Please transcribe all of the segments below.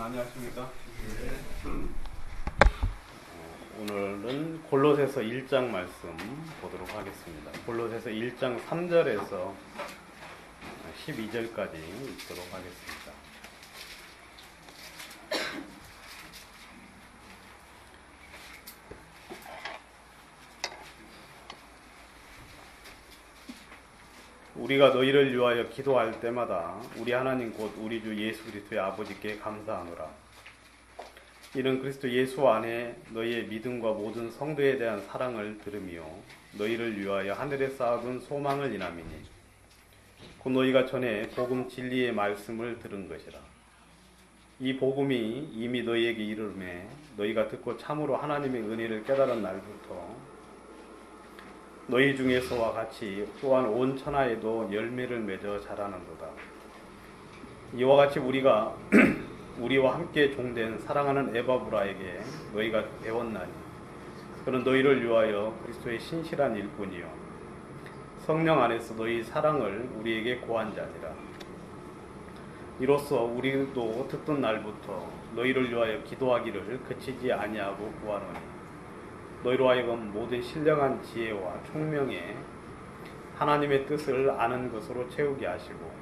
안녕하십니까? 오늘은 골로새서 1장 말씀 보도록 하겠습니다. 골로새서 1장 3절에서 12절까지 읽도록 하겠습니다. 우리가 너희를 위하여 기도할 때마다 우리 하나님 곧 우리 주 예수 그리스도의 아버지께 감사하노라. 이는 그리스도 예수 안에 너희의 믿음과 모든 성도에 대한 사랑을 들으며 너희를 위하여 하늘에 쌓아둔 소망을 인함이니 곧 너희가 전에 복음 진리의 말씀을 들은 것이라. 이 복음이 이미 너희에게 이르매 너희가 듣고 참으로 하나님의 은혜를 깨달은 날부터 너희 중에서와 같이 또한 온 천하에도 열매를 맺어 자라는도다. 이와 같이 우리와 함께 종된 사랑하는 에바브라에게 너희가 배웠나니 그는 너희를 위하여 그리스도의 신실한 일꾼이요 성령 안에서 너희 사랑을 우리에게 고한 자니라. 이로써 우리도 듣던 날부터 너희를 위하여 기도하기를 그치지 아니하고 구하노니 너희로 하여금 모든 신령한 지혜와 총명에 하나님의 뜻을 아는 것으로 채우게 하시고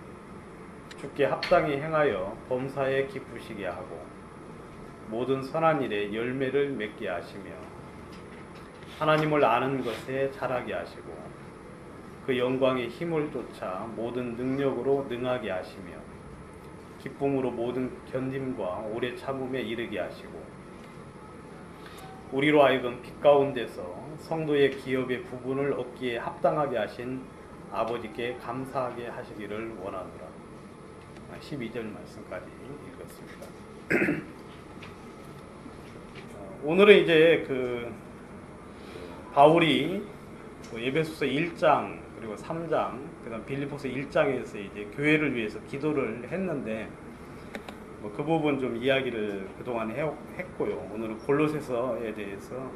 주께 합당히 행하여 범사에 기쁘시게 하고 모든 선한 일에 열매를 맺게 하시며 하나님을 아는 것에 자라게 하시고 그 영광의 힘을 쫓아 모든 능력으로 능하게 하시며 기쁨으로 모든 견딤과 오래 참음에 이르게 하시고 우리로 하여금 빛 가운데서 성도의 기업의 부분을 얻기에 합당하게 하신 아버지께 감사하게 하시기를 원하노라. 12절 말씀까지 읽었습니다. 오늘은 이제 바울이 에베소서 1장 그리고 3장 그다음 빌립보서 1장에서 이제 교회를 위해서 기도를 했는데 그 부분 좀 이야기를 그동안 했고요. 오늘은 골로새서에 대해서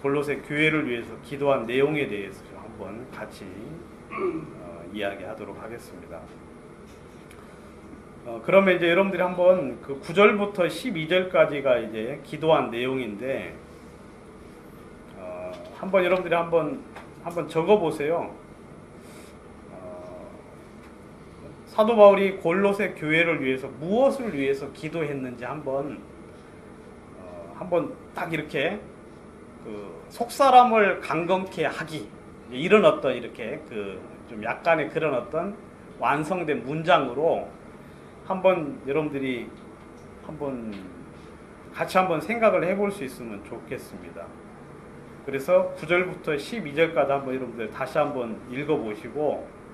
골로새 교회를 위해서 기도한 내용에 대해서 좀 한번 같이 이야기하도록 하겠습니다. 그러면 이제 여러분들이 한번 그 9절부터 12절까지가 이제 기도한 내용인데 한번 여러분들이 한번 적어 보세요. 사도 바울이 골로새 교회를 위해서 무엇을 위해서 기도했는지 한번 딱 이렇게 속 사람을 강건케 하기 이런 어떤 이렇게 좀 약간의 그런 어떤 완성된 문장으로 한번 여러분들이 같이 한번 생각을 해볼 수 있으면 좋겠습니다. 그래서 9절부터 12절까지 한번 여러분들 다시 한번 읽어보시고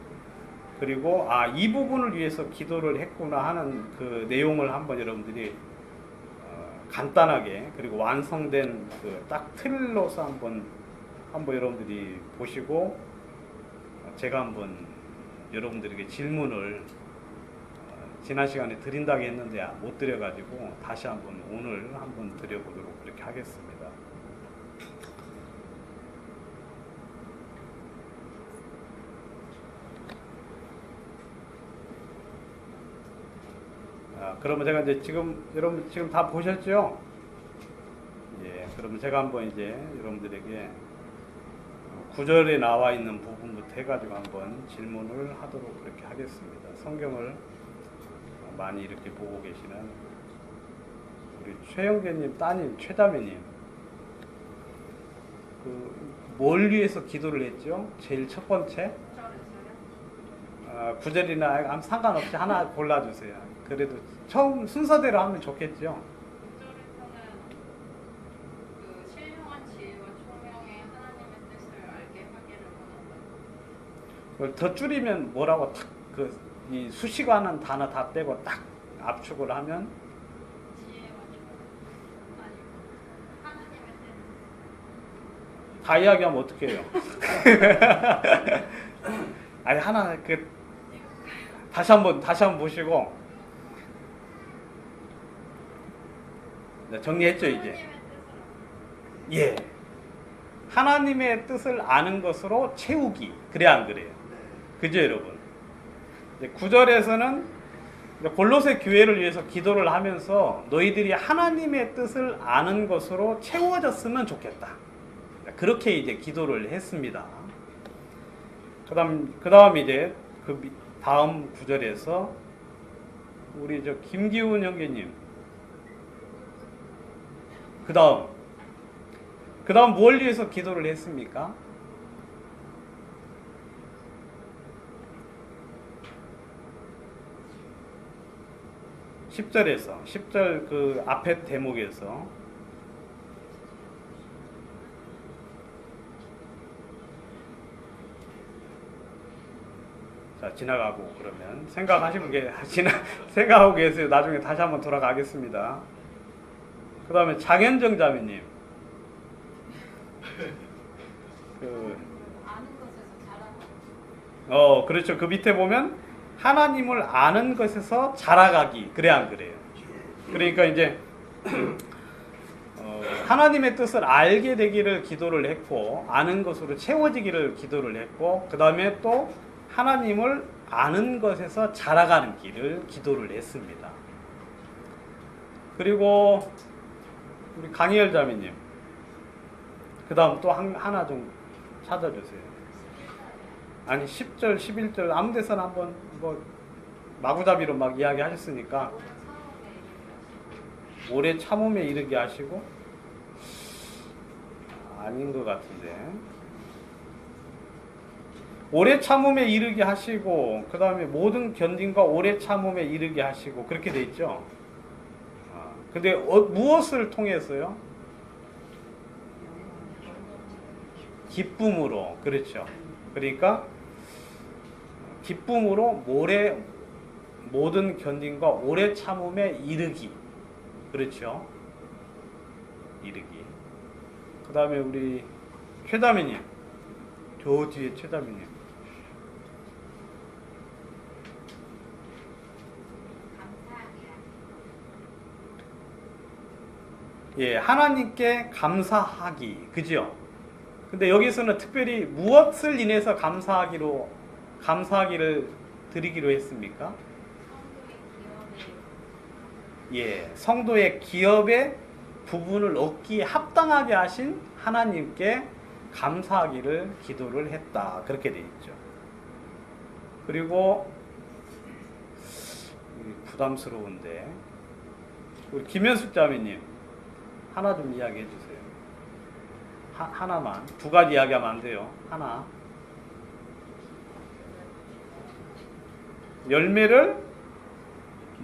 그리고 이 부분을 위해서 기도를 했구나 하는 그 내용을 한번 여러분들이 간단하게 그리고 완성된 딱 틀로서 한번 여러분들이 보시고 제가 한번 여러분들에게 질문을 지난 시간에 드린다고 했는데 못 드려가지고 다시 한번 오늘 한번 드려보도록 그렇게 하겠습니다. 그러면 제가 이제 여러분 지금 다 보셨죠? 예, 그러면 제가 한번 이제 여러분들에게 9절에 나와 있는 부분부터 해가지고 한번 질문을 하도록 그렇게 하겠습니다. 성경을 많이 이렇게 보고 계시는 우리 최영재님 따님, 최자매님, 뭘 위해서 기도를 했죠? 제일 첫 번째? 9절이나 아무 상관없이 하나 골라주세요. 그래도 처음 순서대로 하면 좋겠죠. 9절에서는 신령한 지혜와 총명의 하나님의 뜻을 알게 하기를 원한다. 더 줄이면 뭐라고 이 수식어하는 단어 다 빼고 딱 압축을 하면 지혜와 총명 아니고 하나님의 뜻. 다 이야기하면 어떻게 해요? 아니 하나 다시 한번 보시고 정리했죠 이제. 예. 하나님의 뜻을 아는 것으로 채우기. 그래 안 그래요? 그죠 여러분? 9절에서는 골로새 교회를 위해서 기도를 하면서 너희들이 하나님의 뜻을 아는 것으로 채워졌으면 좋겠다. 그렇게 이제 기도를 했습니다. 그다음 이제 그 다음 구절에서 우리 저 김기훈 형제님 그다음 뭘 위해서 기도를 했습니까? 10절 그 앞에 대목에서 자, 지나가고 그러면 생각하고 계세요. 나중에 다시 한번 돌아가겠습니다. 그 다음에 장현정 자매님. 아는 것에서 자라가. 그렇죠. 그 밑에 보면 하나님을 아는 것에서 자라가기. 그래, 안 그래요? 그러니까 이제, 하나님의 뜻을 알게 되기를 기도를 했고, 아는 것으로 채워지기를 기도를 했고, 그 다음에 또 하나님을 아는 것에서 자라가는 길을 기도를 했습니다. 그리고 우리 강희열 자매님, 그 다음 또 하나 좀 찾아주세요. 아니 10절, 11절 아무 데서나 한번 뭐 마구잡이로 막 이야기하셨으니까 오래 참음에 이르게 하시고 아닌 것 같은데 오래 참음에 이르게 하시고 그 다음에 모든 견딘과 오래 참음에 이르게 하시고 그렇게 돼 있죠. 근데 무엇을 통해서요? 기쁨으로. 그렇죠. 그러니까 기쁨으로 모든 견딘과 오래 참음에 이르기. 그렇죠. 이르기. 그 다음에 우리 최다미님. 저 뒤에 최다미님. 예, 하나님께 감사하기. 그죠? 근데 여기서는 특별히 무엇을 인해서 감사하기를 드리기로 했습니까? 예, 성도의 기업의 부분을 얻기에 합당하게 하신 하나님께 감사하기를 기도를 했다. 그렇게 되어 있죠. 그리고 부담스러운데 우리 김현숙 자매님 하나 좀 이야기해 주세요. 하나만. 두 가지 이야기하면 안 돼요. 하나. 열매를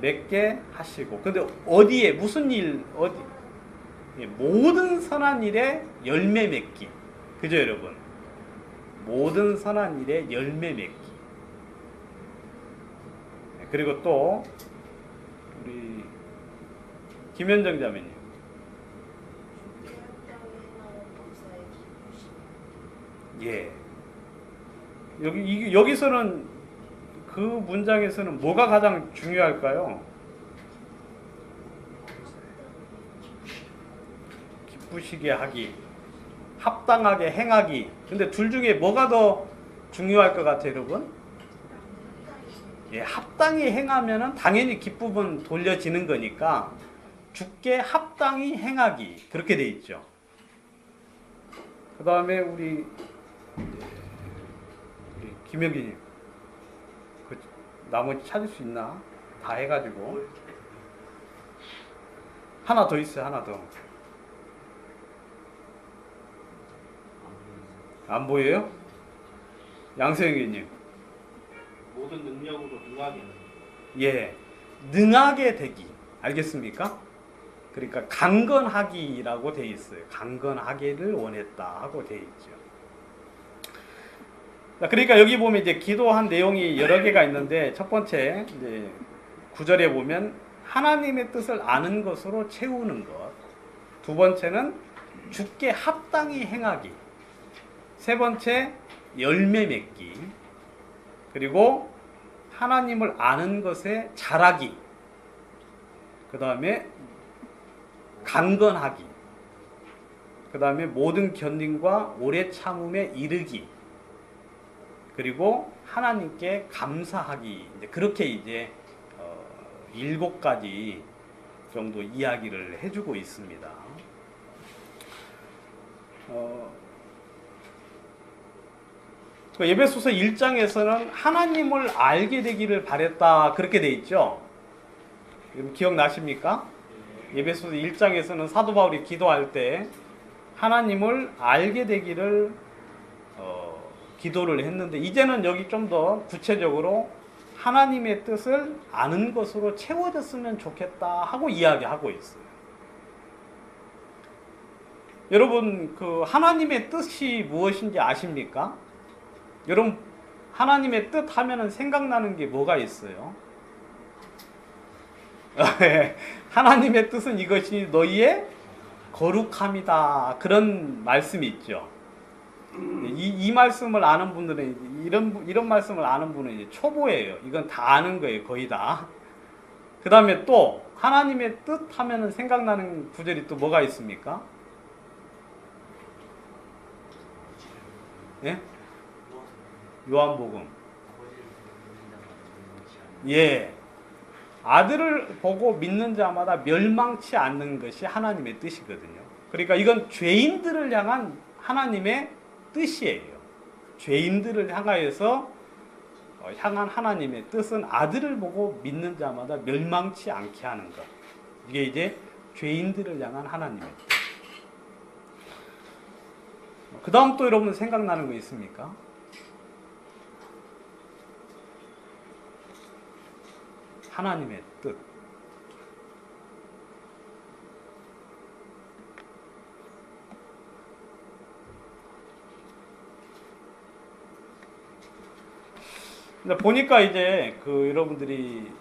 맺게 하시고. 근데 어디에 무슨 일 모든 선한 일에 열매 맺기. 그죠, 여러분? 모든 선한 일에 열매 맺기. 그리고 또 우리 김현정 자매님. 예. 여기서는 그 문장에서는 뭐가 가장 중요할까요? 기쁘시게 하기, 합당하게 행하기. 근데 둘 중에 뭐가 더 중요할 것 같아요, 여러분? 예, 합당히 행하면은 당연히 기쁨은 돌려지는 거니까 주께 합당히 행하기. 그렇게 돼 있죠. 그 다음에 우리 김영기님, 그 나머지 찾을 수 있나? 다 해가지고 하나 더 있어요. 하나 더. 안 보여요? 양세형님. 모든 능력으로 능하게. 예, 능하게 되기. 알겠습니까? 그러니까 강건하기라고 돼 있어요. 강건하기를 원했다 하고 돼 있죠. 그러니까 여기 보면 이제 기도한 내용이 여러 개가 있는데 첫 번째 이제 9절에 보면 하나님의 뜻을 아는 것으로 채우는 것. 두 번째는 주께 합당히 행하기. 세 번째 열매 맺기. 그리고 하나님을 아는 것에 자라기. 그 다음에 강건하기. 그 다음에 모든 견딘과 오래 참음에 이르기. 그리고 하나님께 감사하기. 그렇게 이제 7가지 정도 이야기를 해주고 있습니다. 그 에베소서 1장에서는 하나님을 알게 되기를 바랬다 그렇게 돼 있죠. 여러분 기억나십니까? 에베소서 1장에서는 사도 바울이 기도할 때 하나님을 알게 되기를 기도를 했는데, 이제는 여기 좀 더 구체적으로 하나님의 뜻을 아는 것으로 채워졌으면 좋겠다 하고 이야기하고 있어요. 여러분, 그 하나님의 뜻이 무엇인지 아십니까? 여러분, 하나님의 뜻 하면은 생각나는 게 뭐가 있어요? 하나님의 뜻은 이것이 너희의 거룩함이다. 그런 말씀이 있죠. 이 말씀을 아는 분들은, 이런 말씀을 아는 분은 이제 초보예요. 이건 다 아는 거예요. 거의 다. 그 다음에 또, 하나님의 뜻 하면은 생각나는 구절이 또 뭐가 있습니까? 예? 요한복음. 예. 아들을 보고 믿는 자마다 멸망치 않는 것이 하나님의 뜻이거든요. 그러니까 이건 죄인들을 향한 하나님의 뜻이에요. 죄인들을 향하여서 향한 하나님의 뜻은 아들을 보고 믿는 자마다 멸망치 않게 하는 것. 이게 이제 죄인들을 향한 하나님의 뜻. 그 다음 또 여러분 생각나는 거 있습니까? 하나님의 뜻. 근데 보니까 이제 그 여러분들이,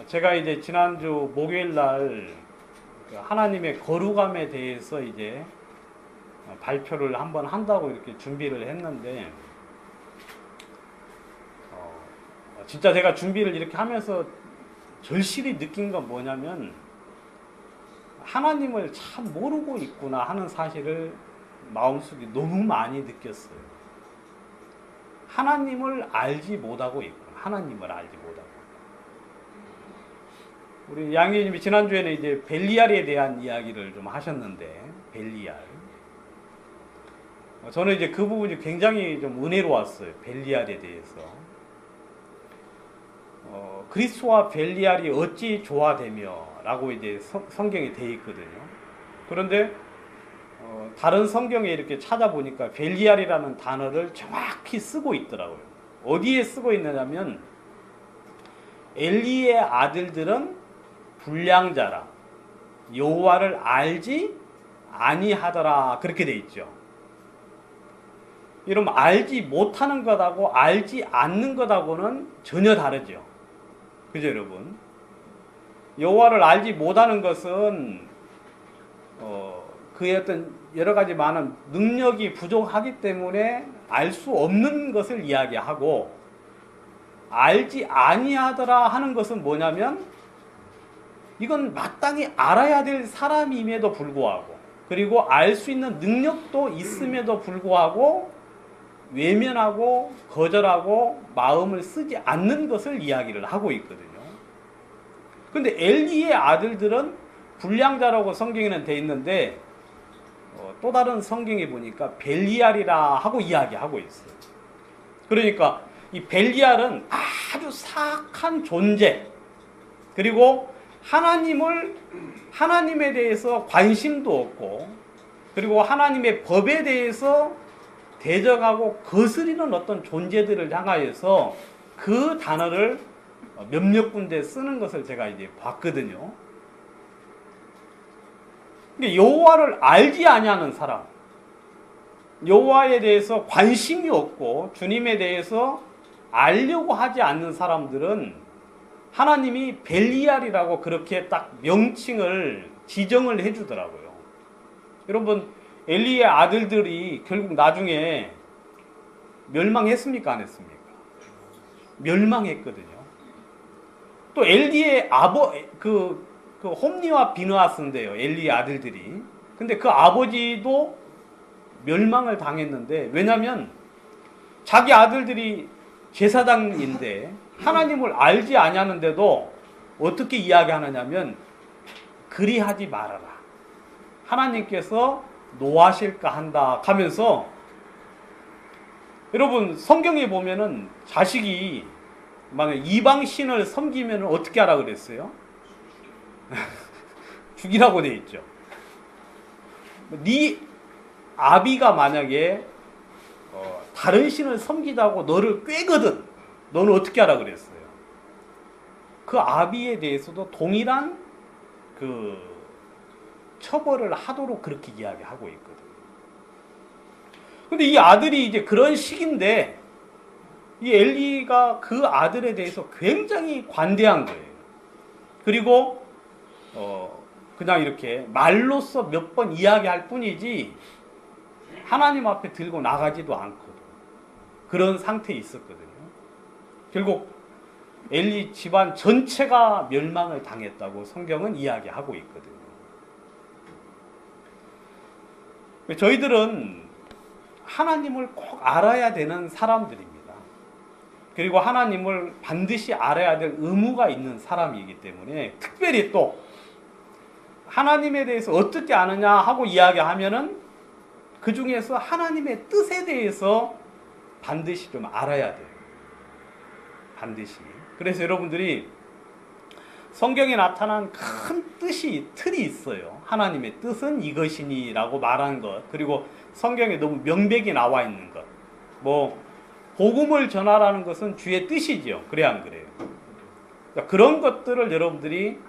제가 이제 지난주 목요일 날 하나님의 거룩함에 대해서 이제 발표를 한번 한다고 이렇게 준비를 했는데, 진짜 제가 준비를 이렇게 하면서 절실히 느낀 건 뭐냐면, 하나님을 참 모르고 있구나 하는 사실을 마음속에 너무 많이 느꼈어요. 하나님을 알지 못하고 있구나. 하나님을 알지 못하고. 우리 양희님이 지난주에는 이제 벨리알에 대한 이야기를 좀 하셨는데, 벨리알. 저는 이제 그 부분이 굉장히 좀 은혜로웠어요. 벨리알에 대해서. 그리스도와 벨리알이 어찌 조화되며 라고 이제 성경에 되어 있거든요. 그런데 다른 성경에 이렇게 찾아보니까 벨리알이라는 단어를 정확히 쓰고 있더라고요. 어디에 쓰고 있느냐면, 엘리의 아들들은 불량자라 여호와를 알지 아니하더라 그렇게 되어 있죠. 여러분, 알지 못하는 것하고 알지 않는 것하고는 전혀 다르죠. 그죠, 여러분? 여호와를 알지 못하는 것은 그의 어떤 여러 가지 많은 능력이 부족하기 때문에 알 수 없는 것을 이야기하고, 알지 아니하더라 하는 것은 뭐냐면, 이건 마땅히 알아야 될 사람임에도 불구하고, 그리고 알 수 있는 능력도 있음에도 불구하고 외면하고 거절하고 마음을 쓰지 않는 것을 이야기를 하고 있거든요. 근데 엘리의 아들들은 불량자라고 성경에는 돼 있는데, 또 다른 성경에 보니까 벨리알이라 하고 이야기하고 있어요. 그러니까 이 벨리알은 아주 사악한 존재, 그리고 하나님에 대해서 관심도 없고, 그리고 하나님의 법에 대해서 대적하고 거스리는 어떤 존재들을 향하여서 그 단어를 몇몇 군데 쓰는 것을 제가 이제 봤거든요. 근데 여호와를 알지 아니하는 사람, 여호와에 대해서 관심이 없고 주님에 대해서 알려고 하지 않는 사람들은 하나님이 벨리알이라고 그렇게 딱 명칭을 지정을 해주더라고요. 여러분, 엘리의 아들들이 결국 나중에 멸망했습니까? 안 했습니까? 멸망했거든요. 또 엘리의 홈니와 비느하스인데요. 엘리의 아들들이. 근데 그 아버지도 멸망을 당했는데, 왜냐면 자기 아들들이 제사장인데 하나님을 알지 아니하는데도 어떻게 이야기하느냐면 그리하지 말아라. 하나님께서 노하실까 한다 하면서 여러분 성경에 보면은 자식이 만약 이방 신을 섬기면 어떻게 하라 그랬어요? 죽이라고 돼 있죠. 네 아비가 만약에 다른 신을 섬기자고 너를 꾀거든. 너는 어떻게 하라 그랬어요? 그 아비에 대해서도 동일한 그 처벌을 하도록 그렇게 이야기하고 있거든. 근데 이 아들이 이제 그런 식인데 이 엘리가 그 아들에 대해서 굉장히 관대한 거예요. 그리고 그냥 이렇게 말로써 몇 번 이야기할 뿐이지 하나님 앞에 들고 나가지도 않거든. 그런 상태에 있었거든요. 결국 엘리 집안 전체가 멸망을 당했다고 성경은 이야기하고 있거든요. 저희들은 하나님을 꼭 알아야 되는 사람들입니다. 그리고 하나님을 반드시 알아야 될 의무가 있는 사람이기 때문에 특별히 또 하나님에 대해서 어떻게 아느냐 하고 이야기하면은 그 중에서 하나님의 뜻에 대해서 반드시 좀 알아야 돼요. 반드시. 그래서 여러분들이 성경에 나타난 큰 틀이 있어요. 하나님의 뜻은 이것이니라고 말한 것. 그리고 성경에 너무 명백히 나와 있는 것. 복음을 전하라는 것은 주의 뜻이죠. 그래 안 그래요? 그런 것들을 여러분들이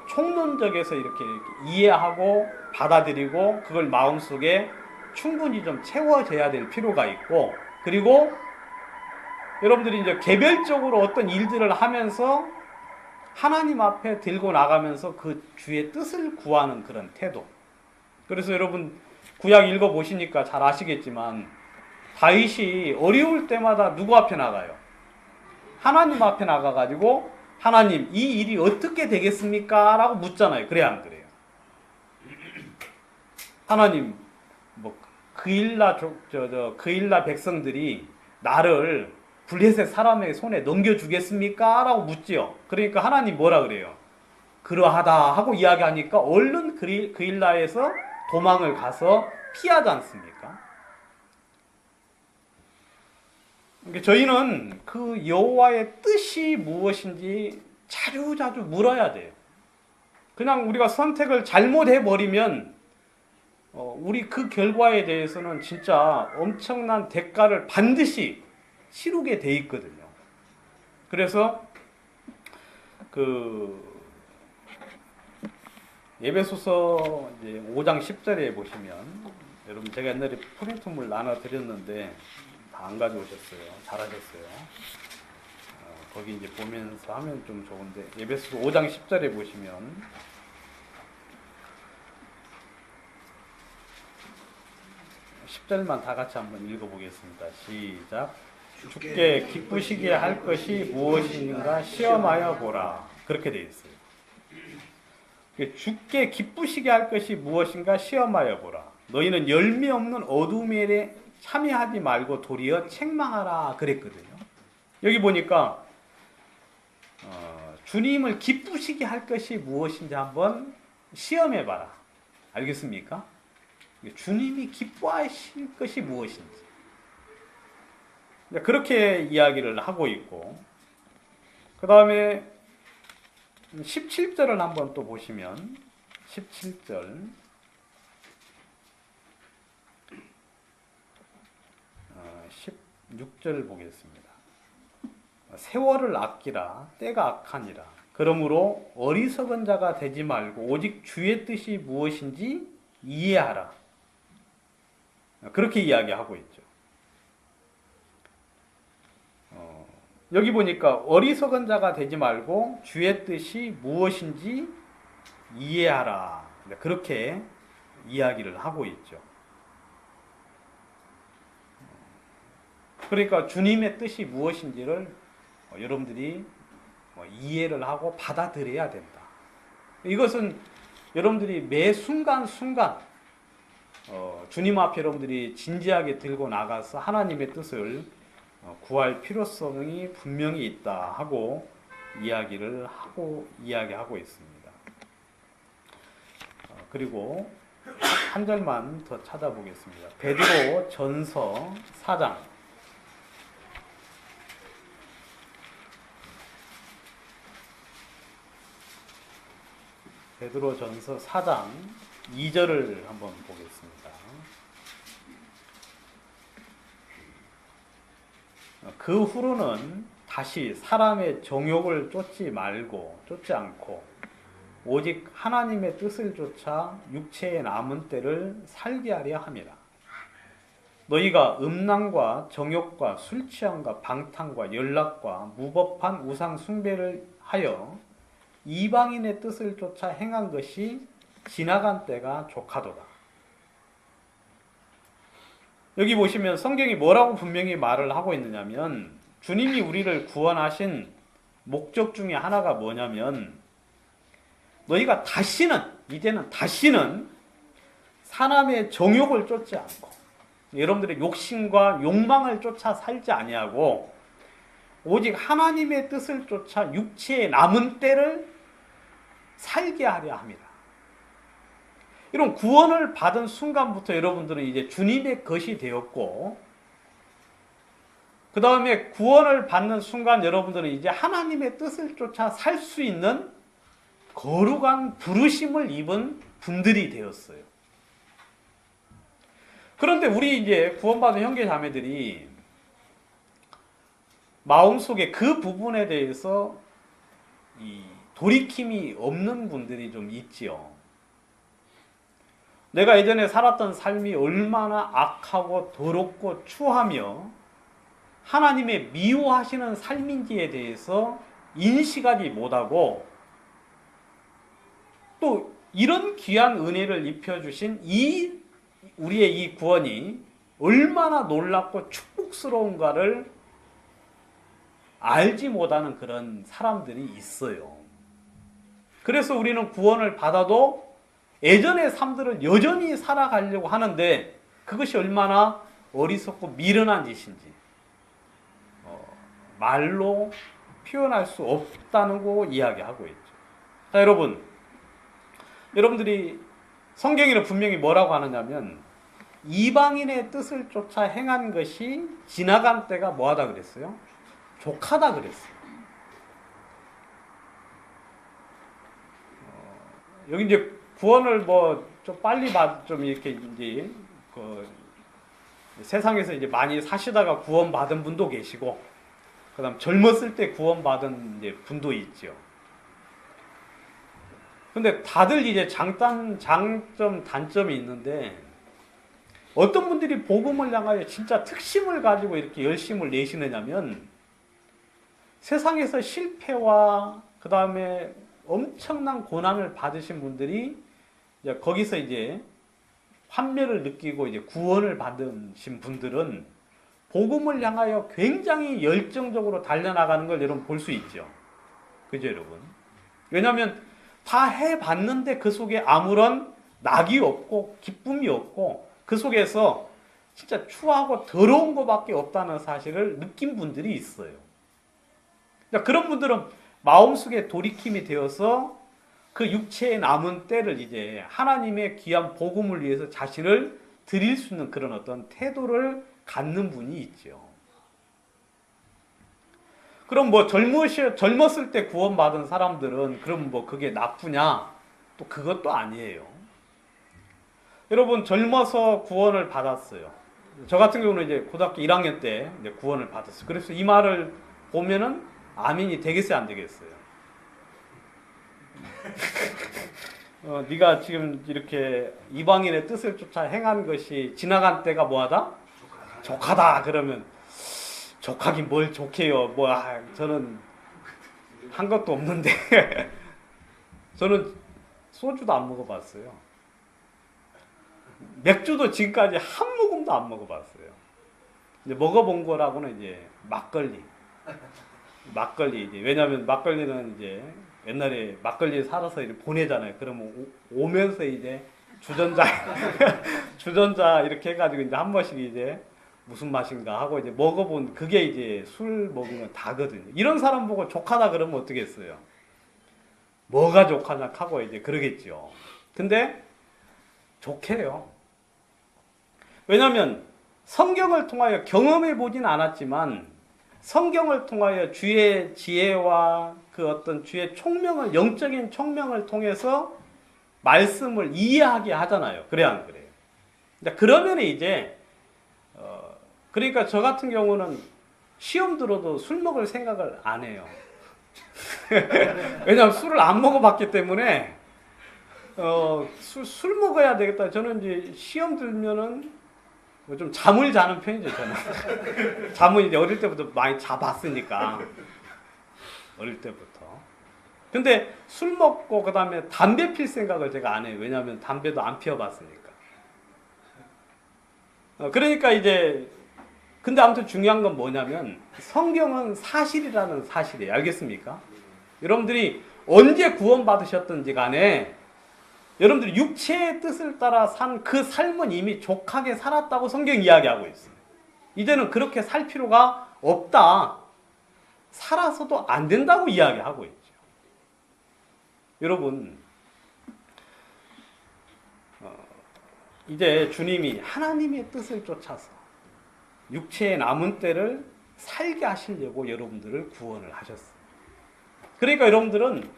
총론적에서 이렇게 이해하고 받아들이고 그걸 마음속에 충분히 좀 채워져야 될 필요가 있고, 그리고 여러분들이 이제 개별적으로 어떤 일들을 하면서 하나님 앞에 들고 나가면서 그 주의 뜻을 구하는 그런 태도. 그래서 여러분 구약 읽어보시니까 잘 아시겠지만 다윗이 어려울 때마다 누구 앞에 나가요? 하나님 앞에 나가가지고 하나님 이 일이 어떻게 되겠습니까? 라고 묻잖아요. 그래 안 그래요? 하나님 그일라 백성들이 나를 블레셋 사람의 손에 넘겨주겠습니까? 라고 묻지요. 그러니까 하나님 뭐라 그래요? 그러하다 하고 이야기하니까 얼른 그일라에서 도망을 가서 피하지 않습니까? 그러니까 저희는 그 여호와의 뜻이 무엇인지 자주자주 물어야 돼요. 그냥 우리가 선택을 잘못해버리면 우리 그 결과에 대해서는 진짜 엄청난 대가를 반드시 치르게 돼 있거든요. 그래서 에베소서 이제 5장 10절에 보시면, 여러분 제가 옛날에 프린트물 나눠 드렸는데 다 안 가져오셨어요. 잘하셨어요. 거기 이제 보면서 하면 좀 좋은데, 에베소서 5장 10절에 보시면 10절만 다 같이 한번 읽어보겠습니다. 시작. 주께 기쁘시게 할 것이 무엇인가 시험하여 보라. 그렇게 되어 있어요. 주께 기쁘시게 할 것이 무엇인가 시험하여 보라. 너희는 열매 없는 어둠에 참여하지 말고 도리어 책망하라. 그랬거든요. 여기 보니까 주님을 기쁘시게 할 것이 무엇인지 한번 시험해봐라. 알겠습니까? 주님이 기뻐하실 것이 무엇인지. 그렇게 이야기를 하고 있고, 그 다음에 17절을 한번 또 보시면 17절 16절 보겠습니다. 세월을 아끼라 때가 악하니라. 그러므로 어리석은 자가 되지 말고 오직 주의 뜻이 무엇인지 이해하라. 그렇게 이야기하고 있죠. 여기 보니까 어리석은 자가 되지 말고 주의 뜻이 무엇인지 이해하라. 그렇게 이야기를 하고 있죠. 그러니까 주님의 뜻이 무엇인지를 여러분들이 이해를 하고 받아들여야 된다. 이것은 여러분들이 매 순간순간 주님 앞에 여러분들이 진지하게 들고 나가서 하나님의 뜻을 구할 필요성이 분명히 있다 하고 이야기하고 있습니다. 그리고 한 절만 더 찾아보겠습니다. 베드로 전서 4장. 베드로 전서 4장 2절을 한번 보겠습니다. 그 후로는 다시 사람의 정욕을 쫓지 않고 오직 하나님의 뜻을 쫓아 육체의 남은 때를 살게 하려 함이라. 너희가 음란과 정욕과 술 취함과 방탕과 연락과 무법한 우상 숭배를 하여 이방인의 뜻을 쫓아 행한 것이 지나간 때가 족하도다. 여기 보시면 성경이 뭐라고 분명히 말을 하고 있느냐면, 주님이 우리를 구원하신 목적 중에 하나가 뭐냐면, 너희가 이제는 다시는 사람의 정욕을 쫓지 않고 여러분들의 욕심과 욕망을 쫓아 살지 아니하고 오직 하나님의 뜻을 쫓아 육체의 남은 때를 살게 하려 합니다. 이런 구원을 받은 순간부터 여러분들은 이제 주님의 것이 되었고, 그 다음에 구원을 받는 순간 여러분들은 이제 하나님의 뜻을 쫓아 살 수 있는 거룩한 부르심을 입은 분들이 되었어요. 그런데 우리 이제 구원받은 형제 자매들이 마음속에 그 부분에 대해서 이 돌이킴이 없는 분들이 좀 있지요. 내가 예전에 살았던 삶이 얼마나 악하고 더럽고 추하며 하나님의 미워하시는 삶인지에 대해서 인식하지 못하고, 또 이런 귀한 은혜를 입혀주신 우리의 이 구원이 얼마나 놀랍고 축복스러운가를 알지 못하는 그런 사람들이 있어요. 그래서 우리는 구원을 받아도 예전의 삶들을 여전히 살아가려고 하는데, 그것이 얼마나 어리석고 미련한 짓인지 말로 표현할 수 없다는 거 이야기하고 있죠. 자, 여러분들이 성경에는 분명히 뭐라고 하느냐면, 이방인의 뜻을 쫓아 행한 것이 지나간 때가 뭐하다 그랬어요? 족하다 그랬어요. 여기 이제 구원을 좀 빨리 좀 이렇게 이제 세상에서 이제 많이 사시다가 구원받은 분도 계시고, 그다음 젊었을 때 구원받은 이제 분도 있죠. 근데 다들 이제 장점, 단점이 있는데, 어떤 분들이 복음을 향하여 진짜 특심을 가지고 이렇게 열심을 내시느냐면, 세상에서 실패와 그 다음에 엄청난 고난을 받으신 분들이 이제 거기서 이제 환멸을 느끼고 이제 구원을 받으신 분들은 복음을 향하여 굉장히 열정적으로 달려나가는 걸 여러분 볼 수 있죠. 그죠, 여러분? 왜냐하면 다 해봤는데 그 속에 아무런 낙이 없고 기쁨이 없고 그 속에서 진짜 추하고 더러운 것밖에 없다는 사실을 느낀 분들이 있어요. 그런 분들은 마음속에 돌이킴이 되어서 그 육체에 남은 때를 이제 하나님의 귀한 복음을 위해서 자신을 드릴 수 있는 그런 어떤 태도를 갖는 분이 있죠. 그럼 젊었을 때 구원받은 사람들은 그럼 그게 나쁘냐? 또 그것도 아니에요. 여러분, 젊어서 구원을 받았어요. 저 같은 경우는 이제 고등학교 1학년 때 이제 구원을 받았어요. 그래서 이 말을 보면은 아멘이 되겠어요, 안 되겠어요? 네가 지금 이렇게 이방인의 뜻을 쫓아 행한 것이 지나간 때가 뭐하다? 족하다. 그러면 족하긴 뭘 족해요. 저는 한 것도 없는데 저는 소주도 안 먹어봤어요. 맥주도 지금까지 한 모금도 안 먹어봤어요. 이제 먹어본 거라고는 이제 막걸리 이제, 왜냐하면 막걸리는 이제 옛날에 막걸리에 살아서 이렇게 보내잖아요. 그러면 오면서 이제 주전자 이렇게 해가지고 이제 한 번씩 이제 무슨 맛인가 하고 이제 먹어본 그게 이제 술 먹으면 다거든요. 이런 사람 보고 족하다 그러면 어떻겠어요? 뭐가 족하냐 하고 이제 그러겠죠. 근데 족해요. 왜냐하면 성경을 통하여 경험해 보진 않았지만 성경을 통하여 주의 지혜와 그 어떤 주의 총명을, 영적인 총명을 통해서 말씀을 이해하게 하잖아요. 그래 안 그래요? 그러면 이제 그러니까 저 같은 경우는 시험 들어도 술 먹을 생각을 안 해요. 왜냐하면 술을 안 먹어봤기 때문에 술 먹어야 되겠다. 저는 이제 시험 들면은 좀 잠을 자는 편이죠. 저는 잠은 이제 어릴 때부터 많이 자봤으니까 어릴 때부터. 근데 술 먹고 그 다음에 담배 필 생각을 제가 안 해요. 왜냐하면 담배도 안 피워봤으니까. 그러니까 이제 근데 아무튼 중요한 건 뭐냐면 성경은 사실이라는 사실이에요. 알겠습니까? 여러분들이 언제 구원받으셨든지 간에 여러분들이 육체의 뜻을 따라 산 그 삶은 이미 족하게 살았다고 성경 이야기하고 있어요. 이제는 그렇게 살 필요가 없다. 살아서도 안 된다고 이야기하고 있죠. 여러분, 이제 주님이 하나님의 뜻을 쫓아서 육체의 남은 때를 살게 하시려고 여러분들을 구원을 하셨어요. 그러니까 여러분들은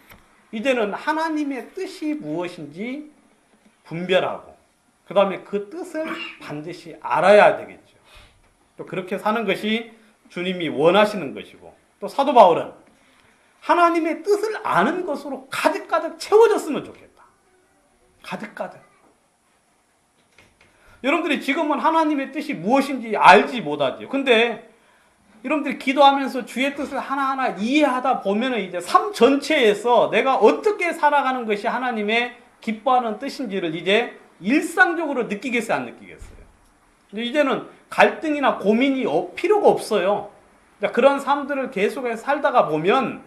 이제는 하나님의 뜻이 무엇인지 분별하고 그 다음에 그 뜻을 반드시 알아야 되겠죠. 또 그렇게 사는 것이 주님이 원하시는 것이고 또 사도 바울은 하나님의 뜻을 아는 것으로 가득가득 채워졌으면 좋겠다. 가득가득. 여러분들이 지금은 하나님의 뜻이 무엇인지 알지 못하죠. 근데 여러분들이 기도하면서 주의 뜻을 하나하나 이해하다 보면은 이제 삶 전체에서 내가 어떻게 살아가는 것이 하나님의 기뻐하는 뜻인지를 이제 일상적으로 느끼겠어요, 안 느끼겠어요? 근데 이제는 갈등이나 고민이 필요가 없어요. 그런 삶들을 계속해서 살다가 보면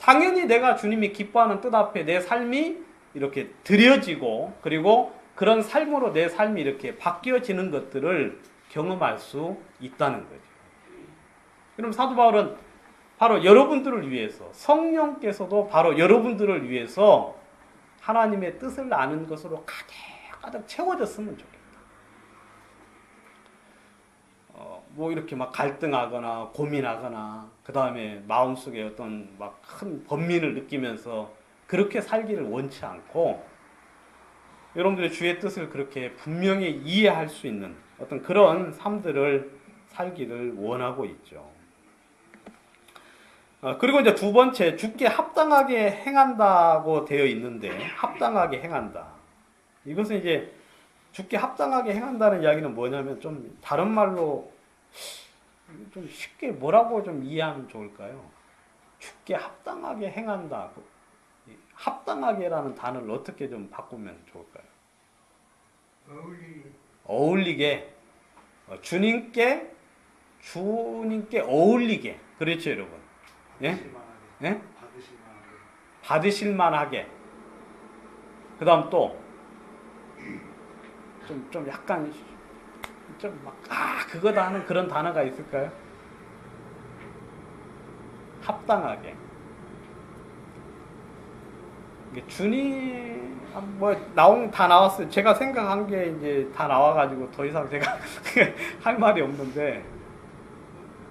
당연히 내가 주님이 기뻐하는 뜻 앞에 내 삶이 이렇게 드려지고 그리고 그런 삶으로 내 삶이 이렇게 바뀌어지는 것들을 경험할 수 있다는 거죠. 그럼 사도 바울은 바로 여러분들을 위해서 성령께서도 바로 여러분들을 위해서 하나님의 뜻을 아는 것으로 가득가득 채워졌으면 좋겠다. 뭐 이렇게 막 갈등하거나 고민하거나 그 다음에 마음속에 어떤 막 큰 번민을 느끼면서 그렇게 살기를 원치 않고 여러분들의 주의 뜻을 그렇게 분명히 이해할 수 있는 어떤 그런 삶들을 살기를 원하고 있죠. 그리고 이제 두 번째, 주께 합당하게 행한다고 되어 있는데, 합당하게 행한다. 이것은 이제 주께 합당하게 행한다는 이야기는 뭐냐면 좀 다른 말로 좀 쉽게 뭐라고 좀 이해하면 좋을까요? 주께 합당하게 행한다. 합당하게라는 단어를 어떻게 좀 바꾸면 좋을까요? 어울리게. 주님께 어울리게. 그렇죠, 여러분. 예? 예? 받으실 만하게. 그 다음 또, 좀 약간, 그거다 하는 그런 단어가 있을까요? 합당하게. 주님, 다 나왔어요. 제가 생각한 게 이제 다 나와가지고 더 이상 제가 할 말이 없는데,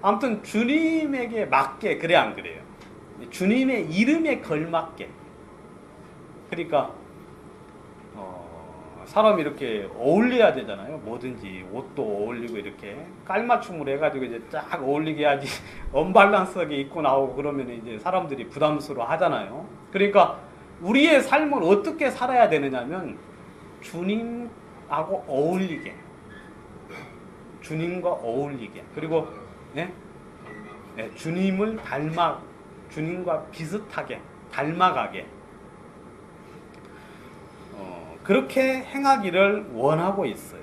아무튼 주님에게 맞게, 그래 안 그래요? 주님의 이름에 걸맞게. 그러니까 사람이 이렇게 어울려야 되잖아요. 뭐든지 옷도 어울리고 이렇게 깔맞춤을 해가지고 이제 쫙 어울리게 해야지 언밸런스하게 입고 나오고 그러면 이제 사람들이 부담스러워 하잖아요. 그러니까 우리의 삶을 어떻게 살아야 되느냐면 주님하고 어울리게, 주님과 어울리게, 그리고 주님을 주님과 비슷하게 닮아가게 그렇게 행하기를 원하고 있어요.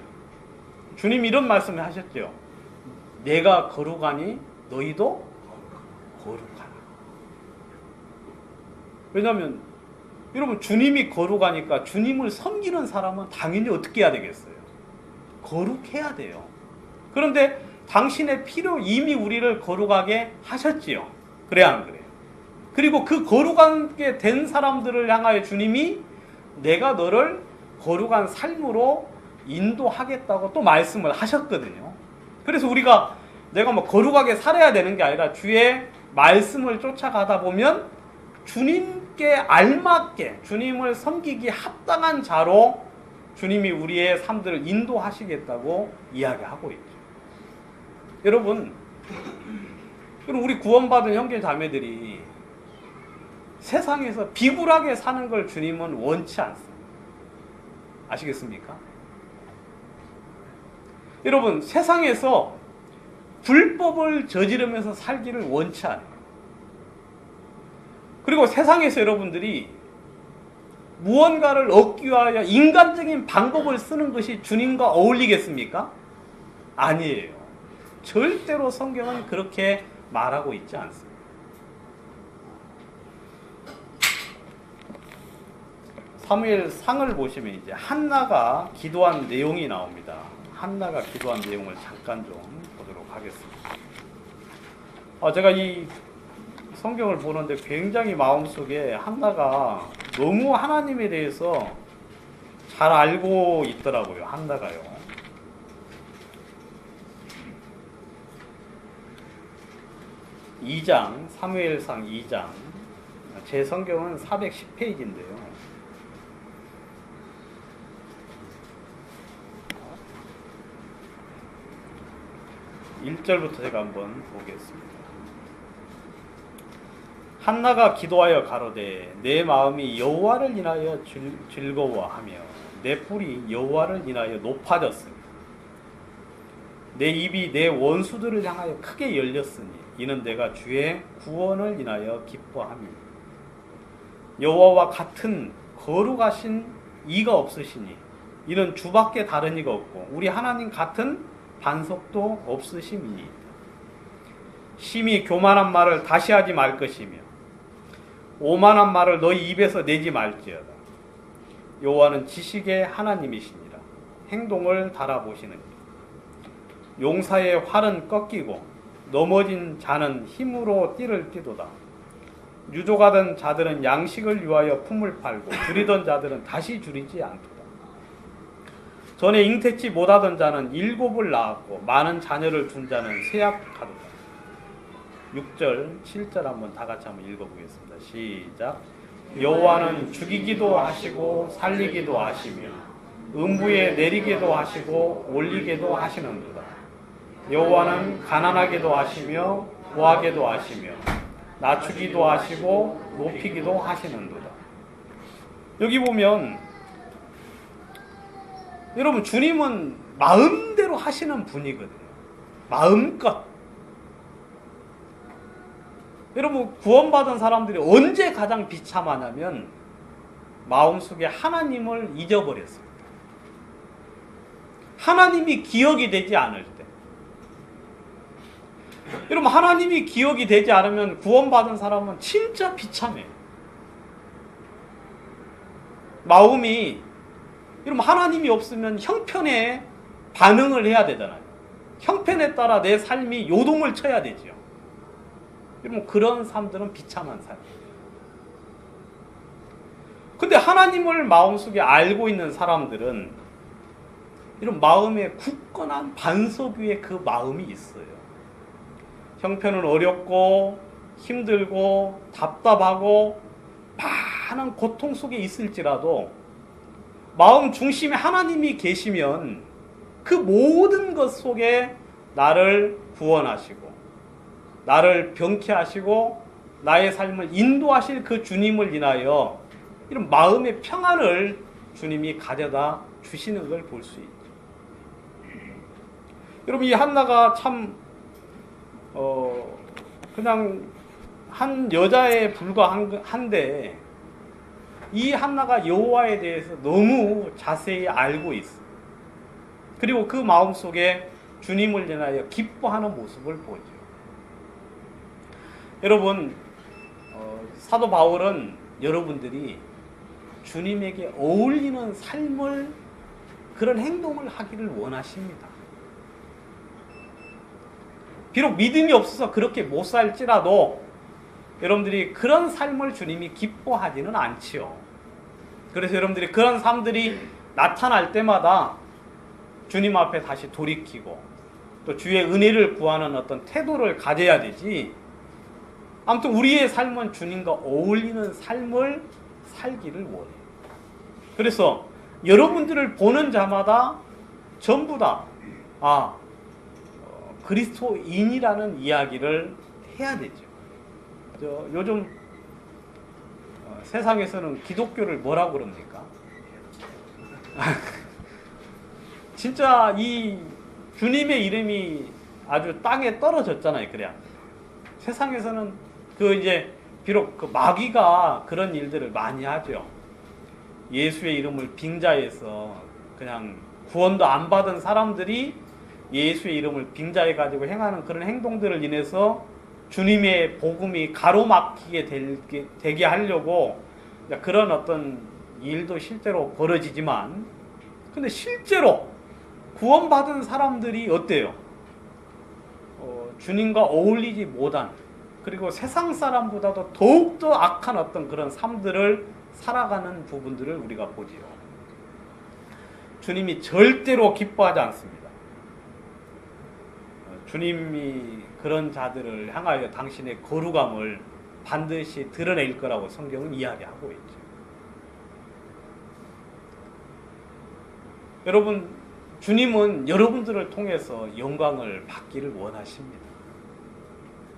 주님 이런 말씀을 하셨죠. 내가 거룩하니 너희도 거룩하라. 왜냐하면 여러분 주님이 거룩하니까 주님을 섬기는 사람은 당연히 어떻게 해야 되겠어요? 거룩해야 돼요. 그런데 당신의 피로 이미 우리를 거룩하게 하셨지요. 그래 안 그래요? 그리고 그 거룩하게 된 사람들을 향하여 주님이 내가 너를 거룩한 삶으로 인도하겠다고 또 말씀을 하셨거든요. 그래서 우리가 내가 뭐 거룩하게 살아야 되는 게 아니라 주의 말씀을 쫓아가다 보면 주님께 알맞게 주님을 섬기기에 합당한 자로 주님이 우리의 삶들을 인도하시겠다고 이야기하고 있죠. 여러분, 그럼 우리 구원받은 형제 자매들이 세상에서 비굴하게 사는 걸 주님은 원치 않습니다. 아시겠습니까? 여러분, 세상에서 불법을 저지르면서 살기를 원치 않아요. 그리고 세상에서 여러분들이 무언가를 얻기 위하여 인간적인 방법을 쓰는 것이 주님과 어울리겠습니까? 아니에요. 절대로 성경은 그렇게 말하고 있지 않습니다. 사무엘상을 보시면 이제 한나가 기도한 내용이 나옵니다. 한나가 기도한 내용을 잠깐 좀 보도록 하겠습니다. 제가 이 성경을 보는데 굉장히 마음속에 한나가 너무 하나님에 대해서 잘 알고 있더라고요. 한나가요. 사무엘상 2장. 제 성경은 410페이지인데요. 1절부터 제가 한번 보겠습니다. 한나가 기도하여 가로되 내 마음이 여호와를 인하여 즐거워하며 내 뿔이 여호와를 인하여 높아졌으니 내 입이 내 원수들을 향하여 크게 열렸으니 이는 내가 주의 구원을 인하여 기뻐함이니 여호와와 같은 거룩하신 이가 없으시니 이는 주밖에 다른 이가 없고 우리 하나님 같은 반석도 없으심이니 심히 교만한 말을 다시 하지 말 것이며 오만한 말을 너희 입에서 내지 말지어다. 여호와는 지식의 하나님이시니라. 행동을 달아보시느니 용사의 활은 꺾이고 넘어진 자는 힘으로 띠를 띠도다. 유족하던 자들은 양식을 위하여 품을 팔고 줄이던 자들은 다시 줄이지 않도다. 전에 잉태치 못하던 자는 7을 낳았고 많은 자녀를 둔 자는 쇠약하도다. 6절, 7절 한번 다 같이 한번 읽어보겠습니다. 시작. 여호와는 죽이기도 하시고 살리기도 하시며 음부에 내리기도 하시고 올리기도 하시는도다. 여호와는 가난하게도 하시며 부하게도 하시며 낮추기도 하시고 높이기도 하시는도다. 여기 보면 여러분 주님은 마음대로 하시는 분이거든요. 마음껏. 여러분 구원받은 사람들이 언제 가장 비참하냐면 마음속에 하나님을 잊어버렸습니다. 하나님이 기억이 되지 않을 때. 여러분 하나님이 기억이 되지 않으면 구원받은 사람은 진짜 비참해요. 마음이 여러분 하나님이 없으면 형편에 반응을 해야 되잖아요. 형편에 따라 내 삶이 요동을 쳐야 되죠. 여러분 그런 사람들은 비참한 삶이에요. 근데 하나님을 마음속에 알고 있는 사람들은 이런 마음에 굳건한 반석 위에 그 마음이 있어요. 형편은 어렵고 힘들고 답답하고 많은 고통 속에 있을지라도 마음 중심에 하나님이 계시면 그 모든 것 속에 나를 구원하시고 나를 병쾌하시고 나의 삶을 인도하실 그 주님을 인하여 이런 마음의 평안을 주님이 가져다 주시는 걸 볼 수 있죠. 여러분 이 한나가 참 그냥 한 여자에 불과한데 이 한나가 여호와에 대해서 너무 자세히 알고 있어요. 그리고 그 마음속에 주님을 인하여 기뻐하는 모습을 보죠. 여러분 사도 바울은 여러분들이 주님에게 어울리는 삶을 그런 행동을 하기를 원하십니다. 비록 믿음이 없어서 그렇게 못 살지라도 여러분들이 그런 삶을 주님이 기뻐하지는 않지요. 그래서 여러분들이 그런 삶들이 나타날 때마다 주님 앞에 다시 돌이키고 또 주의 은혜를 구하는 어떤 태도를 가져야 되지. 아무튼 우리의 삶은 주님과 어울리는 삶을 살기를 원해요. 그래서 여러분들을 보는 자마다 전부 다 그리스도인이라는 이야기를 해야 되죠. 요즘 세상에서는 기독교를 뭐라고 그럽니까? 진짜 이 주님의 이름이 아주 땅에 떨어졌잖아요. 그냥 세상에서는 비록 그 마귀가 그런 일들을 많이 하죠. 예수의 이름을 빙자해서 그냥 구원도 안 받은 사람들이 예수의 이름을 빙자해 가지고 행하는 그런 행동들을 인해서 주님의 복음이 가로막히게 되게 하려고 그런 어떤 일도 실제로 벌어지지만, 근데 실제로 구원받은 사람들이 어때요? 주님과 어울리지 못한, 그리고 세상 사람보다도 더욱더 악한 어떤 그런 삶들을 살아가는 부분들을 우리가 보지요. 주님이 절대로 기뻐하지 않습니다. 주님이 그런 자들을 향하여 당신의 거룩함을 반드시 드러낼 거라고 성경은 이야기하고 있죠. 여러분, 주님은 여러분들을 통해서 영광을 받기를 원하십니다.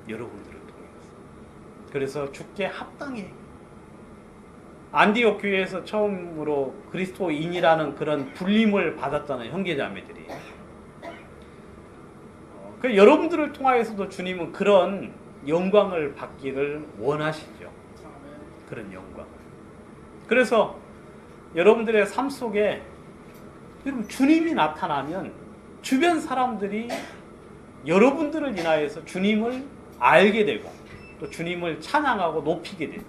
여러분들을 통해서. 그래서 주께 합당해. 안디옥 교회에서 처음으로 그리스도인이라는 그런 불림을 받았잖아요. 형제자매들이. 여러분들을 통하여서도 주님은 그런 영광을 받기를 원하시죠. 그런 영광을. 그래서 여러분들의 삶 속에 여러분 주님이 나타나면 주변 사람들이 여러분들을 인하여서 주님을 알게 되고 또 주님을 찬양하고 높이게 되죠.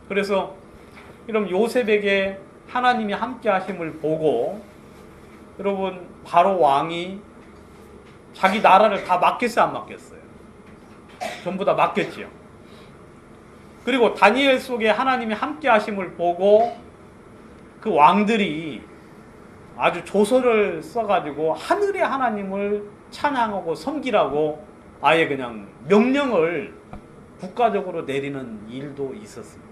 그래서 여러분 요셉에게 하나님이 함께 하심을 보고 여러분 바로 왕이 자기 나라를 다 맡겼어요, 안 맡겼어요? 전부 다 맡겼지요. 그리고 다니엘 속에 하나님이 함께 하심을 보고 그 왕들이 아주 조서를 써가지고 하늘의 하나님을 찬양하고 섬기라고 아예 그냥 명령을 국가적으로 내리는 일도 있었습니다.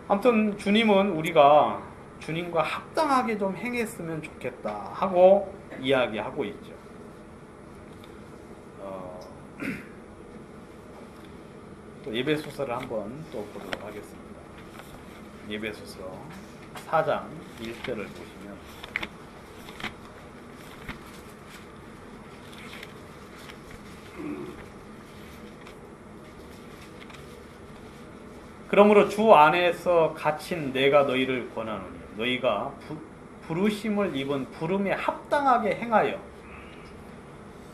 아무튼 주님은 우리가 주님과 합당하게 좀 행했으면 좋겠다 하고 이야기하고 있죠. 또 에베소서를 한번 또 보도록 하겠습니다. 에베소서 4장 1절을 보시면 그러므로 주 안에서 갇힌 내가 너희를 권하노니 너희가 부르심을 입은 부름에 합당하게 행하여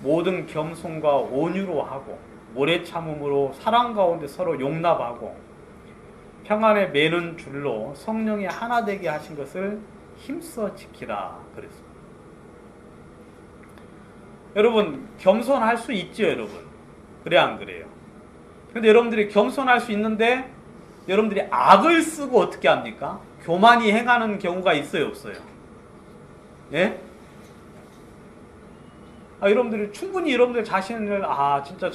모든 겸손과 온유로 하고 오래 참음으로 사랑 가운데 서로 용납하고 평안에 매는 줄로 성령이 하나 되게 하신 것을 힘써 지키라 그랬습니다. 여러분 겸손할 수 있죠, 여러분. 그래 안 그래요? 근데 여러분들이 겸손할 수 있는데 여러분들이 악을 쓰고 어떻게 합니까? 교만이 행하는 경우가 있어요, 없어요? 예? 여러분들이 충분히 여러분들 자신을 진짜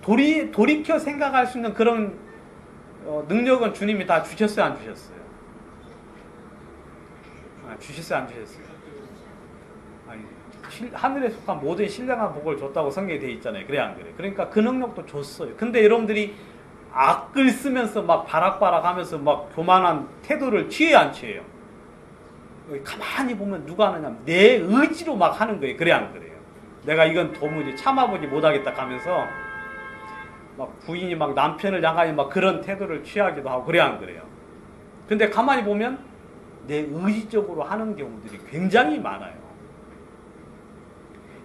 돌이켜 생각할 수 있는 그런 능력은 주님이 다 주셨어요, 안 주셨어요? 주셨어요, 안 주셨어요? 하늘에 속한 모든 신령한 복을 줬다고 성경에 되어 있잖아요. 그래 안 그래? 그러니까 그 능력도 줬어요. 근데 여러분들이 악을 쓰면서 막 바락바락 하면서 막 교만한 태도를 취해요, 안 취해요? 가만히 보면 누가 하느냐, 내 의지로 막 하는 거예요. 그래 안 그래요? 내가 이건 도무지 참아보지 못하겠다 하면서 막 부인이 막 남편을 향하여 막 그런 태도를 취하기도 하고 그래 안 그래요? 근데 가만히 보면 내 의지적으로 하는 경우들이 굉장히 많아요.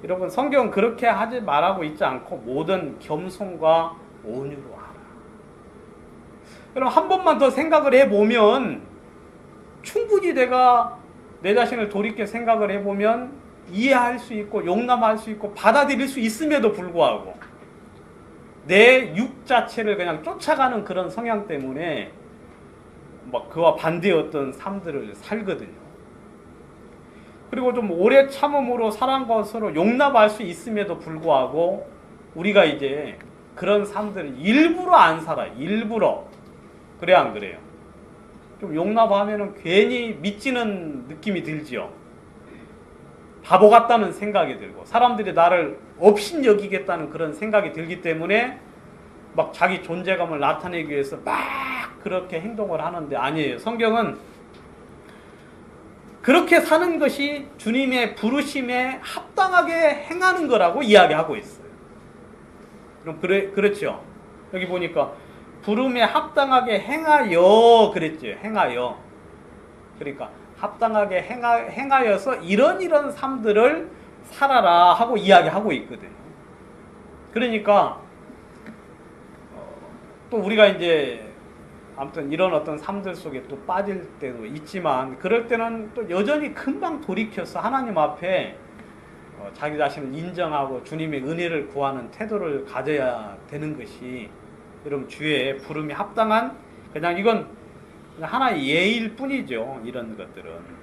여러분 성경은 그렇게 하지 말라고 있지 않고 모든 겸손과 온유로 하라. 여러분 한 번만 더 생각을 해보면 충분히 내가 내 자신을 돌이켜 생각을 해보면 이해할 수 있고 용납할 수 있고 받아들일 수 있음에도 불구하고 내 육 자체를 그냥 쫓아가는 그런 성향 때문에 막 그와 반대의 어떤 삶들을 살거든요. 그리고 좀 오래 참음으로 사랑과 서로 용납할 수 있음에도 불구하고 우리가 이제 그런 삶들을 일부러 안 살아. 일부러. 그래 안 그래요? 좀 용납하면은 괜히 미치는 느낌이 들지요. 바보 같다는 생각이 들고 사람들이 나를 업신여기겠다는 그런 생각이 들기 때문에 막 자기 존재감을 나타내기 위해서 막 그렇게 행동을 하는데 아니에요. 성경은 그렇게 사는 것이 주님의 부르심에 합당하게 행하는 거라고 이야기하고 있어요. 그럼 그렇죠. 여기 보니까 부름에 합당하게 행하여 그랬죠. 행하여. 그러니까 합당하게 행하여서 이런 삶들을 살아라 하고 이야기하고 있거든요. 그러니까 또 우리가 이제 아무튼 이런 어떤 삶들 속에 또 빠질 때도 있지만 그럴 때는 또 여전히 금방 돌이켜서 하나님 앞에 자기 자신을 인정하고 주님의 은혜를 구하는 태도를 가져야 되는 것이 여러분 주의 부름이 합당한 그냥 이건 하나의 예일 뿐이죠. 이런 것들은.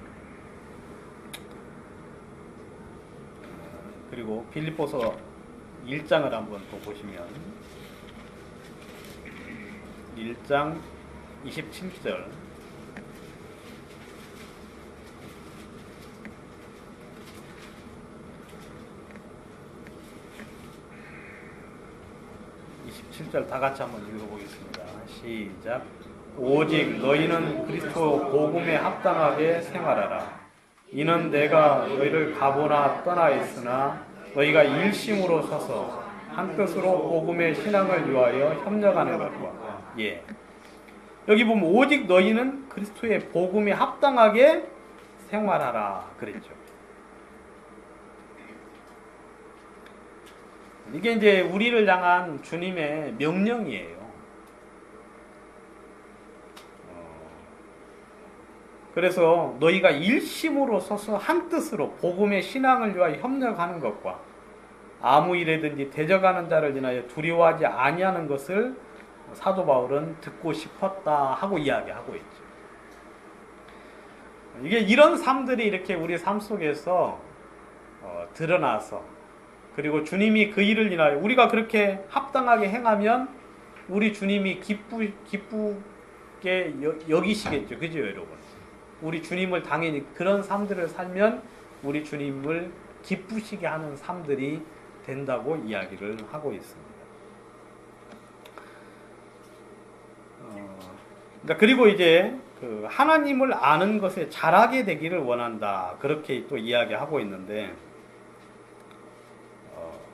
그리고 빌립보서 1장을 한번 또 보시면 1장 27절 다 같이 한번 읽어보겠습니다. 시작. 오직 너희는 그리스도 복음에 합당하게 생활하라. 이는 내가 너희를 가보나 떠나 있으나 너희가 일심으로 서서 한 뜻으로 복음의 신앙을 위하여 협력하는 것과 예. 여기 보면 오직 너희는 그리스도의 복음에 합당하게 생활하라 그랬죠. 이게 이제 우리를 향한 주님의 명령이에요. 그래서 너희가 일심으로 서서 한 뜻으로 복음의 신앙을 위하여 협력하는 것과 아무 일에든지 대적하는 자를 인하여 두려워하지 아니하는 것을 사도 바울은 듣고 싶었다 하고 이야기하고 있죠. 이게 이런 삶들이 이렇게 우리 삶 속에서 드러나서 그리고 주님이 그 일을 인하여 우리가 그렇게 합당하게 행하면 우리 주님이 기쁘게 여기시겠죠. 그죠 여러분? 우리 주님을 당연히 그런 삶들을 살면 우리 주님을 기쁘시게 하는 삶들이 된다고 이야기를 하고 있습니다. 그리고 이제 그 하나님을 아는 것에 잘하게 되기를 원한다. 그렇게 또 이야기하고 있는데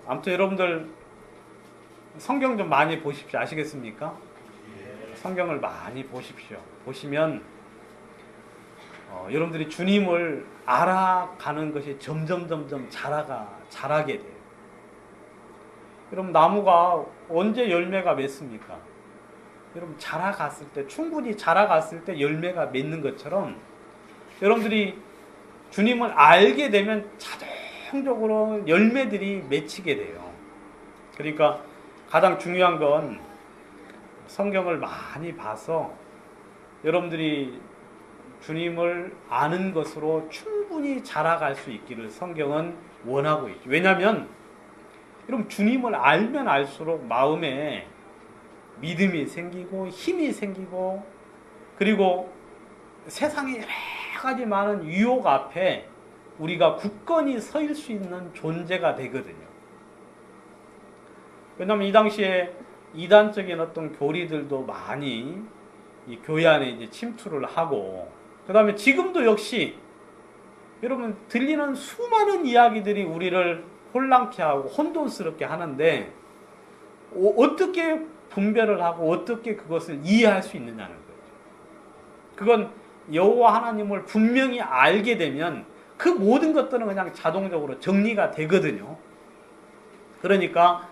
아무튼 여러분들 성경 좀 많이 보십시오. 아시겠습니까? 성경을 많이 보십시오. 보시면 여러분들이 주님을 알아가는 것이 점점 자라게 돼요. 여러분 나무가 언제 열매가 맺습니까? 여러분 자라갔을 때 충분히 자라갔을 때 열매가 맺는 것처럼 여러분들이 주님을 알게 되면 자동적으로 열매들이 맺히게 돼요. 그러니까 가장 중요한 건 성경을 많이 봐서 여러분들이 주님을 아는 것으로 충분히 자라갈 수 있기를 성경은 원하고 있죠. 왜냐하면 여러분 주님을 알면 알수록 마음에 믿음이 생기고 힘이 생기고 그리고 세상에 여러 가지 많은 유혹 앞에 우리가 굳건히 서일 수 있는 존재가 되거든요. 왜냐하면 이 당시에 이단적인 어떤 교리들도 많이 이 교회 안에 이제 침투를 하고 그 다음에 지금도 역시 여러분 들리는 수많은 이야기들이 우리를 혼란케 하고 혼돈스럽게 하는데 어떻게 분별을 하고 어떻게 그것을 이해할 수 있느냐는 거죠. 그건 여호와 하나님을 분명히 알게 되면 그 모든 것들은 그냥 자동적으로 정리가 되거든요. 그러니까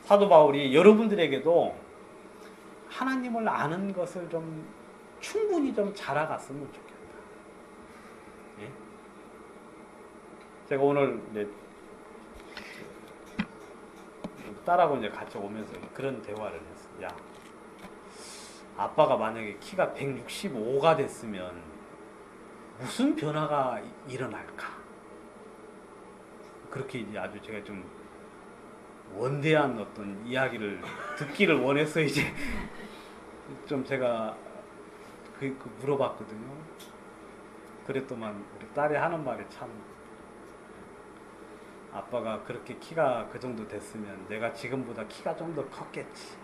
사도 바울이 여러분들에게도 하나님을 아는 것을 좀 충분히 좀 자라갔으면 좋겠다. 예? 제가 오늘 이제 딸하고 이제 같이 오면서 그런 대화를 했어요. 야, 아빠가 만약에 키가 165가 됐으면 무슨 변화가 일어날까? 그렇게 이제 아주 제가 좀 원대한 어떤 이야기를 듣기를 원해서 이제 좀 제가 그 물어봤거든요. 그랬더만 우리 딸이 하는 말이 참, 아빠가 그렇게 키가 그 정도 됐으면 내가 지금보다 키가 좀 더 컸겠지.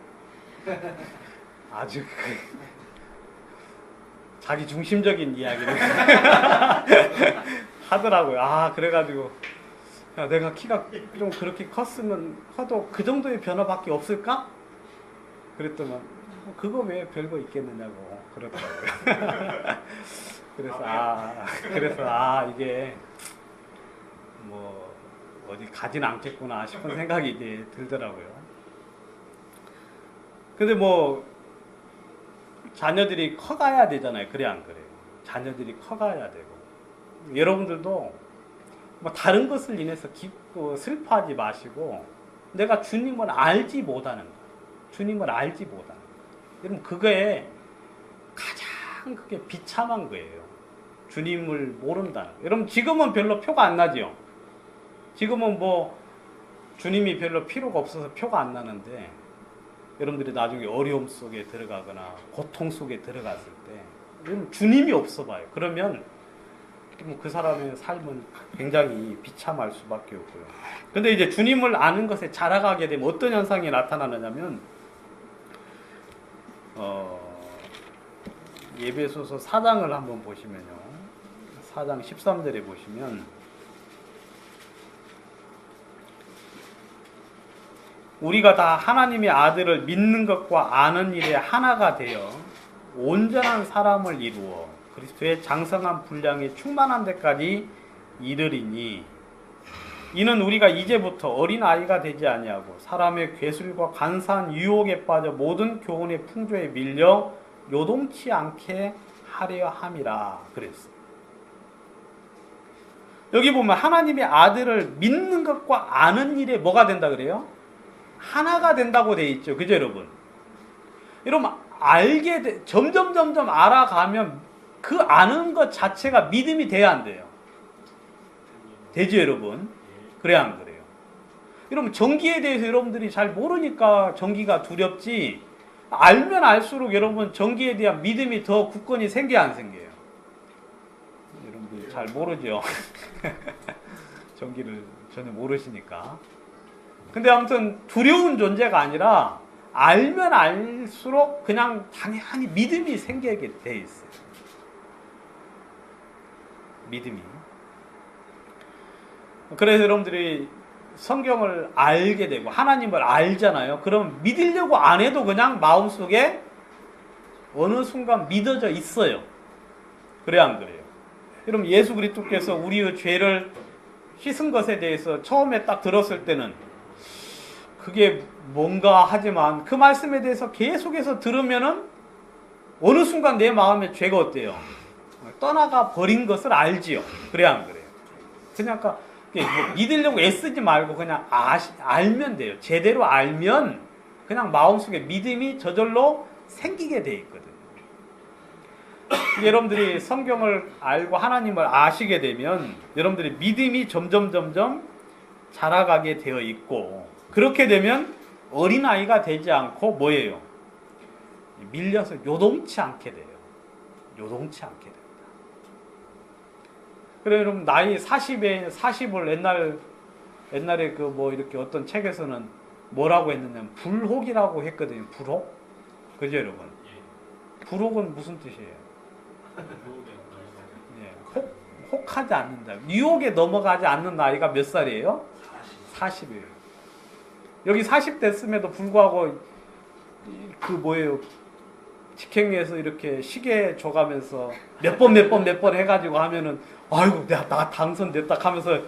아주 자기 중심적인 이야기를 하더라고요. 아, 그래가지고 야, 내가 키가 좀 그렇게 커도 그 정도의 변화밖에 없을까? 그랬더니 그거 왜 별거 있겠느냐고 그러더라고요. 그래서 이게 뭐 어디 가진 않겠구나 싶은 생각이 이제 들더라고요. 근데 뭐 자녀들이 커가야 되잖아요. 그래 안 그래요? 자녀들이 커가야 되고, 여러분들도 뭐 다른 것을 인해서 기쁘고 슬퍼하지 마시고 내가 주님을 알지 못하는 거예요. 주님을 알지 못하는 거예요. 여러분, 그거에 가장 그게 비참한 거예요. 주님을 모른다는 거예요. 여러분, 지금은 별로 표가 안 나죠. 지금은 뭐 주님이 별로 필요가 없어서 표가 안 나는데, 여러분들이 나중에 어려움 속에 들어가거나 고통 속에 들어갔을 때 여러분 주님이 없어 봐요. 그러면 그 사람의 삶은 굉장히 비참할 수밖에 없고요. 근데 이제 주님을 아는 것에 자라가게 되면 어떤 현상이 나타나느냐면, 예배소서 4장을 한번 보시면요. 4장 13절에 보시면, 우리가 다 하나님의 아들을 믿는 것과 아는 일에 하나가 되어 온전한 사람을 이루어 그리스도의 장성한 분량이 충만한 데까지 이르리니, 이는 우리가 이제부터 어린아이가 되지 아니하고 사람의 괴술과 간사한 유혹에 빠져 모든 교훈의 풍조에 밀려 요동치 않게 하려 함이라 그랬어요. 여기 보면 하나님의 아들을 믿는 것과 아는 일에 뭐가 된다 그래요? 하나가 된다고 돼 있죠. 그죠, 여러분? 여러분, 점점 알아가면 그 아는 것 자체가 믿음이 돼야 안 돼요? 되죠, 여러분? 그래야 안 그래요? 여러분, 전기에 대해서 여러분들이 잘 모르니까 전기가 두렵지, 알면 알수록 여러분 전기에 대한 믿음이 더 굳건히 생겨야 안 생겨요? 여러분들 잘 모르죠? 전기를 전혀 모르시니까. 근데 아무튼 두려운 존재가 아니라 알면 알수록 그냥 당연히 믿음이 생기게 돼 있어요. 믿음이. 그래서 여러분들이 성경을 알게 되고 하나님을 알잖아요. 그럼 믿으려고 안 해도 그냥 마음속에 어느 순간 믿어져 있어요. 그래 안 그래요? 여러분, 예수 그리스도께서 우리의 죄를 씻은 것에 대해서 처음에 딱 들었을 때는 그게 뭔가 하지만 그 말씀에 대해서 계속해서 들으면은 어느 순간 내 마음에 죄가 어때요? 떠나가 버린 것을 알지요. 그래 안 그래요? 그러니까 뭐 믿으려고 애쓰지 말고 그냥 알면 돼요. 제대로 알면 그냥 마음속에 믿음이 저절로 생기게 돼 있거든요. 여러분들이 성경을 알고 하나님을 아시게 되면 여러분들이 믿음이 점점 자라가게 되어 있고, 그렇게 되면 어린아이가 되지 않고 뭐예요? 밀려서 요동치 않게 돼요. 요동치 않게 됩니다. 그래, 여러분, 나이 40을 옛날에 그 뭐 이렇게 어떤 책에서는 뭐라고 했느냐면 불혹이라고 했거든요. 불혹. 그죠, 여러분? 불혹은 무슨 뜻이에요? 예, 혹하지 않는다. 유혹에 넘어가지 않는 나이가 몇 살이에요? 40이에요. 여기 40 됐음에도 불구하고 그 뭐예요? 직행에서 이렇게 시계 줘가면서 몇 번 해가지고 하면은 아이고 나 당선됐다 하면서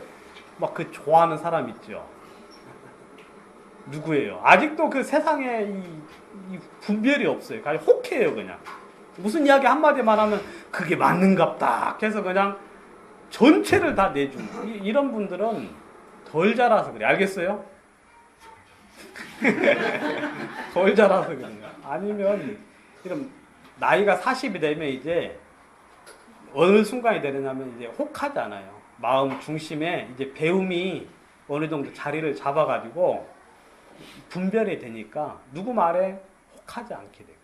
막 그 좋아하는 사람 있죠. 누구예요? 아직도 그 세상에 이 분별이 없어요. 그냥 혹해요. 그냥 무슨 이야기 한마디만 하면 그게 맞는갑다 해서 그냥 전체를 다 내주는 이런 분들은 덜 자라서 그래. 알겠어요? 덜 자라서 그런 거야. 아니면 이런 나이가 40이 되면 이제 어느 순간이 되느냐면 이제 혹하잖아요. 마음 중심에 이제 배움이 어느 정도 자리를 잡아가지고 분별이 되니까 누구 말에 혹하지 않게 돼요.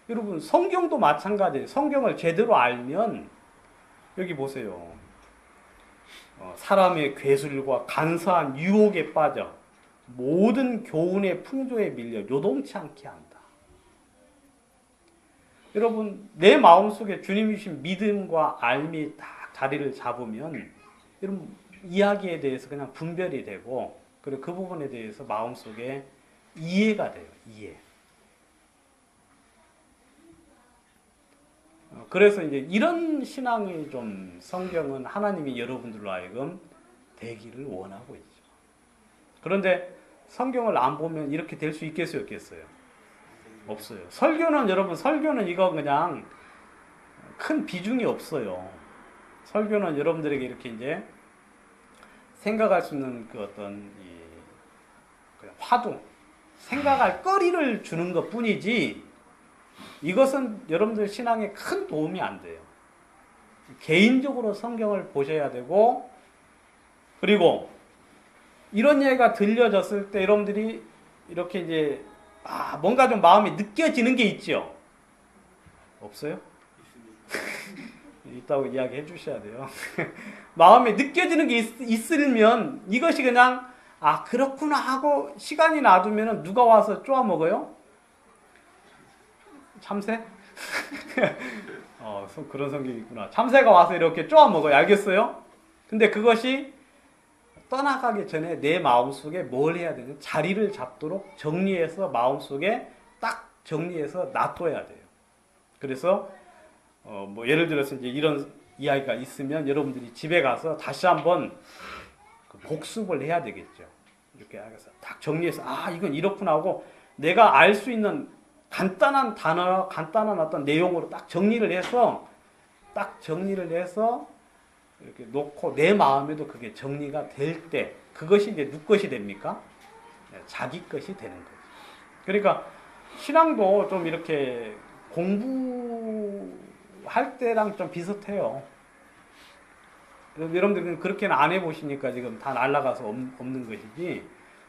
여러분 성경도 마찬가지예요. 성경을 제대로 알면 여기 보세요. 사람의 괴술과 간사한 유혹에 빠져 모든 교훈의 풍조에 밀려 요동치 않게 한다. 여러분 내 마음속에 주님이 주신 믿음과 알미 딱 자리를 잡으면 여러분 이야기에 대해서 그냥 분별이 되고 그리고 그 부분에 대해서 마음속에 이해가 돼요. 이해. 그래서 이제 이런 신앙이 좀 성경은 하나님이 여러분들로 하여금 되기를 원하고 있죠. 그런데 성경을 안 보면 이렇게 될 수 있겠어요, 없겠어요? 없어요. 설교는 여러분 설교는 이거 그냥 큰 비중이 없어요. 설교는 여러분들에게 이렇게 이제 생각할 수 있는 그 어떤 그냥 화두, 생각할 거리를 주는 것 뿐이지 이것은 여러분들 신앙에 큰 도움이 안 돼요. 개인적으로 성경을 보셔야 되고 그리고 이런 얘기가 들려졌을 때 여러분들이 이렇게 이제 뭔가 좀 마음이 느껴지는 게 있죠? 없어요? 있다고 이야기해 주셔야 돼요. 마음에 느껴지는 게 있으면 이것이 그냥 그렇구나 하고 시간이 놔두면 누가 와서 쪼아 먹어요? 참새? 그런 성경이 있구나. 참새가 와서 이렇게 쪼아 먹어요. 알겠어요? 근데 그것이 떠나가기 전에 내 마음속에 뭘 해야 되냐? 자리를 잡도록 정리해서 마음속에 딱 정리해서 놔둬야 돼요. 그래서 뭐 예를 들어서 이제 이런 이야기가 있으면 여러분들이 집에 가서 다시 한번 복습을 해야 되겠죠. 이렇게 해서 딱 정리해서 이건 이렇구나 하고 내가 알 수 있는 간단한 단어, 간단한 어떤 내용으로 딱 정리를 해서 이렇게 놓고 내 마음에도 그게 정리가 될 때 그것이 이제 누구 것이 됩니까? 자기 것이 되는 거죠. 그러니까 신앙도 좀 이렇게 공부할 때랑 좀 비슷해요. 여러분들 그렇게는 안 해보시니까 지금 다 날아가서 없는 것이지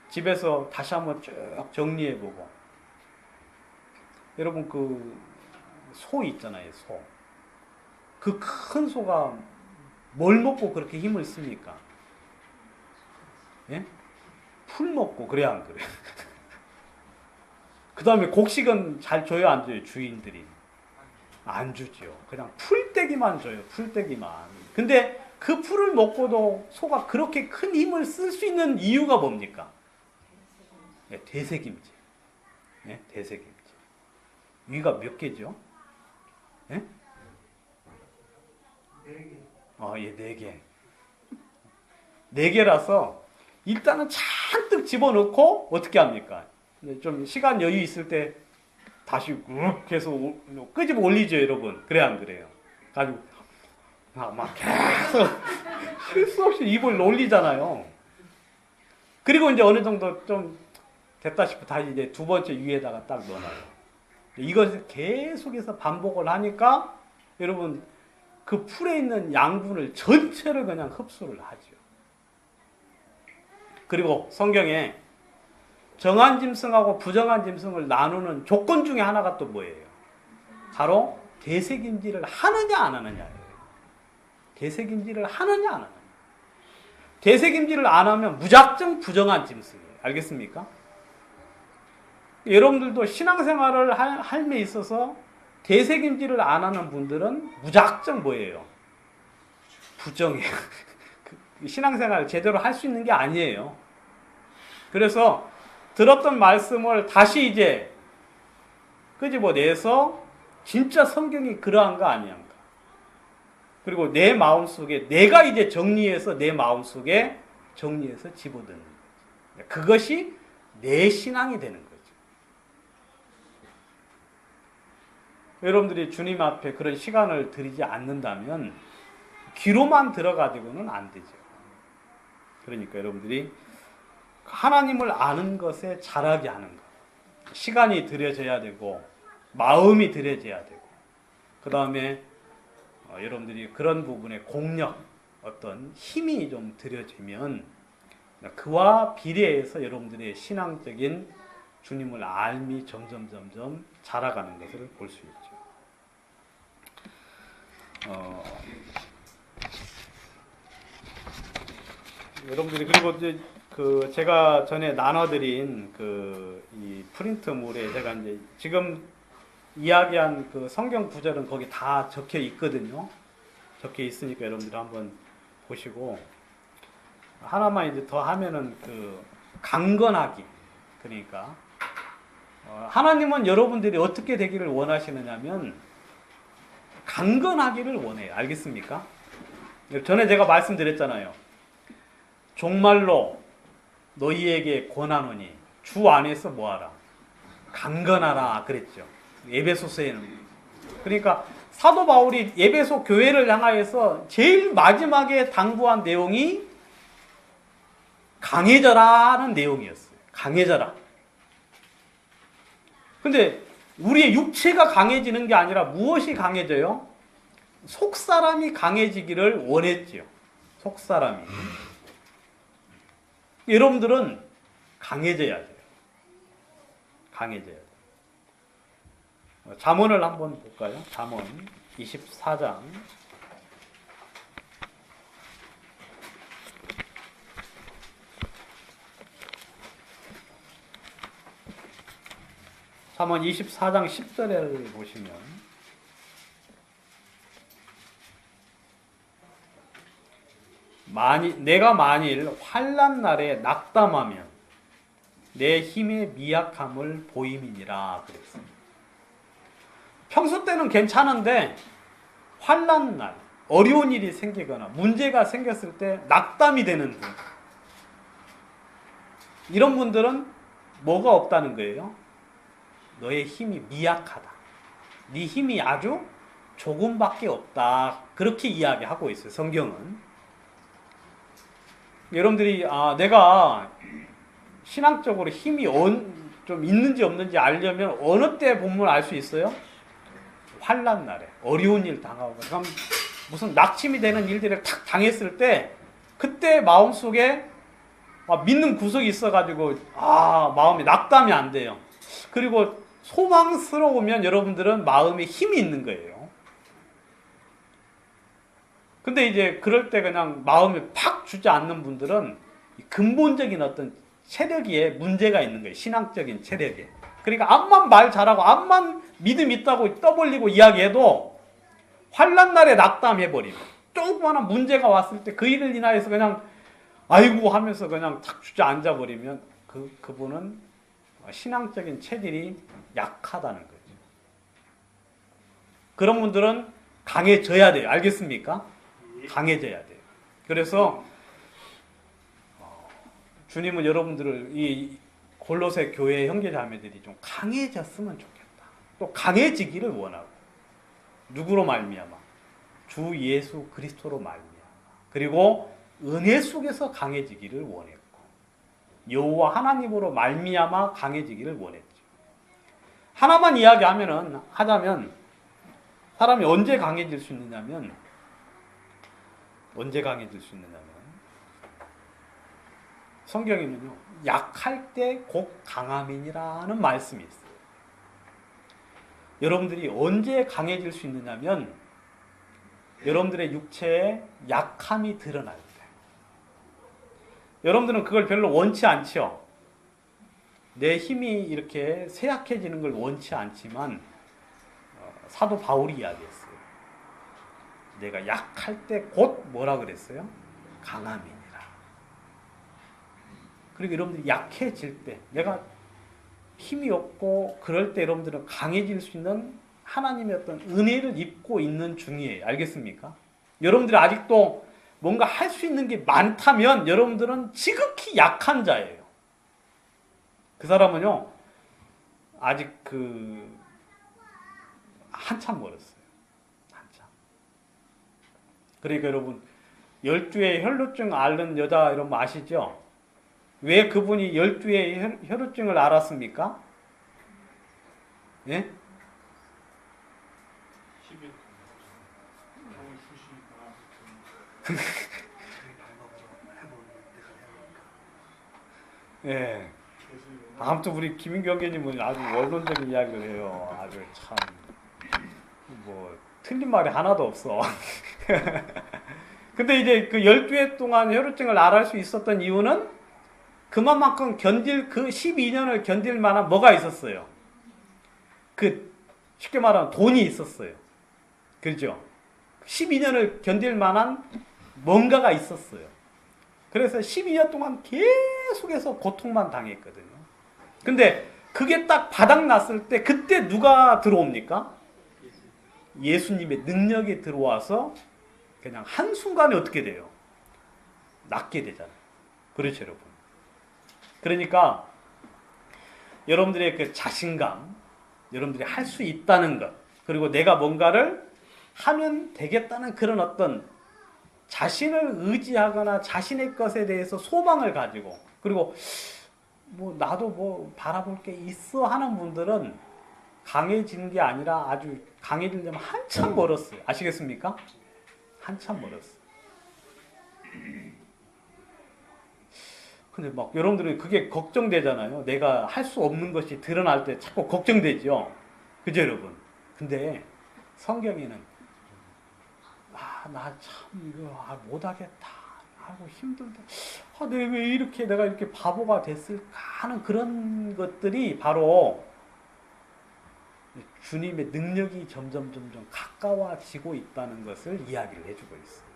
집에서 다시 한번 쭉 정리해보고 여러분 그 소 있잖아요. 소. 그 큰 소가 뭘 먹고 그렇게 힘을 씁니까? 예? 풀 먹고 그래야 안 그래요? 그 다음에 곡식은 잘 줘요 안 줘요? 주인들이 안 주죠. 그냥 풀떼기만 줘요. 풀떼기만. 근데 그 풀을 먹고도 소가 그렇게 큰 힘을 쓸 수 있는 이유가 뭡니까? 대세김치. 대세김치. 위가 몇 개죠? 예? 4개. 4개. 4개라서 일단은 잔뜩 집어넣고 어떻게 합니까? 좀 시간 여유 있을 때 다시 계속 끄집어 올리죠, 여러분. 그래 안 그래요? 가지고 막 계속 쉴 수 없이 입을 놀리잖아요. 그리고 이제 어느 정도 좀 됐다 싶어 다시 이제 두 번째 위에다가 딱 넣어놔요. 이것을 계속해서 반복을 하니까 여러분 그 풀에 있는 양분을 전체를 그냥 흡수를 하죠. 그리고 성경에 정한 짐승하고 부정한 짐승을 나누는 조건 중에 하나가 또 뭐예요? 바로 대세김질을 하느냐 안 하느냐예요. 대세김질을 하느냐 안 하느냐. 대세김질을 안 하면 무작정 부정한 짐승이에요. 알겠습니까? 여러분들도 신앙생활을 삶에 있어서 대세김질을 안 하는 분들은 무작정 뭐예요? 부정해요. 신앙생활을 제대로 할 수 있는 게 아니에요. 그래서 들었던 말씀을 다시 이제 끄집어내서 진짜 성경이 그러한 거 아니한가. 그리고 내 마음속에 내가 이제 정리해서 내 마음속에 정리해서 집어넣는 거죠. 그것이 내 신앙이 되는 거죠. 여러분들이 주님 앞에 그런 시간을 들이지 않는다면 귀로만 들어가지고는 안 되죠. 그러니까 여러분들이 하나님을 아는 것에 자라게 하는 것. 시간이 들여져야 되고 마음이 들여져야 되고 그 다음에 여러분들이 그런 부분에 공력, 어떤 힘이 좀 들여지면 그와 비례해서 여러분들의 신앙적인 주님을 알미 점점 자라가는 것을 볼 수 있죠. 여러분들이 그리고 이제 제가 전에 나눠드린 이 프린트물에 제가 이제 지금 이야기한 그 성경 구절은 거기 다 적혀 있거든요. 적혀 있으니까 여러분들 한번 보시고 하나만 이제 더 하면은 강건하기. 그러니까 하나님은 여러분들이 어떻게 되기를 원하시느냐면 강건하기를 원해요. 알겠습니까? 전에 제가 말씀드렸잖아요. 종말로 너희에게 권하노니 주 안에서 뭐하라? 강건하라 그랬죠. 에베소서에는. 그러니까 사도 바울이 에베소 교회를 향하여서 제일 마지막에 당부한 내용이 강해져라는 내용이었어요. 강해져라. 근데 우리의 육체가 강해지는 게 아니라 무엇이 강해져요? 속사람이 강해지기를 원했지요. 속사람이. 여러분들은 강해져야 돼요. 강해져야 돼요. 잠언을 한번 볼까요? 잠언 24장. 잠언 24장 10절을 보시면 내가 만일 환난 날에 낙담하면 내 힘의 미약함을 보임이니라 그랬습니다. 평소 때는 괜찮은데 환난 날, 어려운 일이 생기거나 문제가 생겼을 때 낙담이 되는 분, 이런 분들은 뭐가 없다는 거예요? 너의 힘이 미약하다. 네 힘이 아주 조금밖에 없다. 그렇게 이야기하고 있어요. 성경은. 여러분들이 내가 신앙적으로 힘이 좀 있는지 없는지 알려면 어느 때 보면 알 수 있어요? 환난 날에 어려운 일 당하고 그럼 무슨 낙심이 되는 일들을 탁 당했을 때 그때 마음속에 믿는 구석이 있어가지고 마음이 낙담이 안 돼요. 그리고 소망스러우면 여러분들은 마음에 힘이 있는 거예요. 근데 이제 그럴 때 그냥 마음이 팍 주지 않는 분들은 근본적인 어떤 체력에 문제가 있는 거예요. 신앙적인 체력에. 그러니까 암만 말 잘하고 암만 믿음 있다고 떠벌리고 이야기해도 환난 날에 낙담해버리고 조그마한 문제가 왔을 때 그 일을 인하여서 그냥 아이고 하면서 그냥 탁 주저앉아버리면 그분은 신앙적인 체질이 약하다는 거죠. 그런 분들은 강해져야 돼요. 알겠습니까? 강해져야 돼요. 그래서 주님은 여러분들을 이 골로새 교회 형제자매들이 좀 강해졌으면 좋겠다. 또 강해지기를 원하고 누구로 말미암아? 주 예수 그리스도로 말미암아. 그리고 은혜 속에서 강해지기를 원했고 여호와 하나님으로 말미암아 강해지기를 원했죠. 하나만 하자면 사람이 언제 강해질 수 있느냐면 성경에는요 약할 때 곧 강함이니라는 말씀이 있어요. 여러분들이 언제 강해질 수 있느냐면 여러분들의 육체에 약함이 드러날 때. 여러분들은 그걸 별로 원치 않죠. 내 힘이 이렇게 쇠약해지는 걸 원치 않지만 사도 바울이 이야기했어요. 내가 약할 때 곧 뭐라 그랬어요? 강함이니라. 그리고 여러분들이 약해질 때, 내가 힘이 없고 그럴 때 여러분들은 강해질 수 있는 하나님의 어떤 은혜를 입고 있는 중이에요. 알겠습니까? 여러분들이 아직도 뭔가 할 수 있는 게 많다면 여러분들은 지극히 약한 자예요. 그 사람은요, 아직 한참 멀었어요. 한참. 그러니까 여러분 12의 혈루증 앓는 여자 이런 거 아시죠? 왜 그분이 12의 혈루증을 앓았습니까? 예? 11. 예. 아무튼 우리 김인경 교님은 아주 원론적인 이야기를 해요. 아주 참 뭐 틀린 말이 하나도 없어. 근데 이제 그 12회 동안 혈루증을 앓을 수 있었던 이유는 그만큼 그 12년을 견딜 만한 뭐가 있었어요. 그 쉽게 말하면 돈이 있었어요. 그렇죠? 12년을 견딜 만한 뭔가가 있었어요. 그래서 12년 동안 계속해서 고통만 당했거든요. 근데 그게 딱 바닥났을 때 그때 누가 들어옵니까? 예수님의 능력이 들어와서 그냥 한순간에 어떻게 돼요? 낫게 되잖아요. 그렇죠, 여러분. 그러니까 여러분들의 그 자신감, 여러분들이 할 수 있다는 것, 그리고 내가 뭔가를 하면 되겠다는 그런 어떤 자신을 의지하거나 자신의 것에 대해서 소망을 가지고, 그리고 뭐 나도 뭐 바라볼 게 있어 하는 분들은 강해지는 게 아니라 아주 강해지려면 한참 멀었어요. 아시겠습니까? 한참 멀었어요. 근데 막 여러분들은 그게 걱정되잖아요. 내가 할 수 없는 것이 드러날 때 자꾸 걱정되죠. 그죠, 여러분? 근데 성경에는 나 참 이거 못하겠다. 아이고 힘들다. 내가 이렇게 바보가 됐을까 하는 그런 것들이 바로 주님의 능력이 점점 가까워지고 있다는 것을 이야기를 해주고 있어요.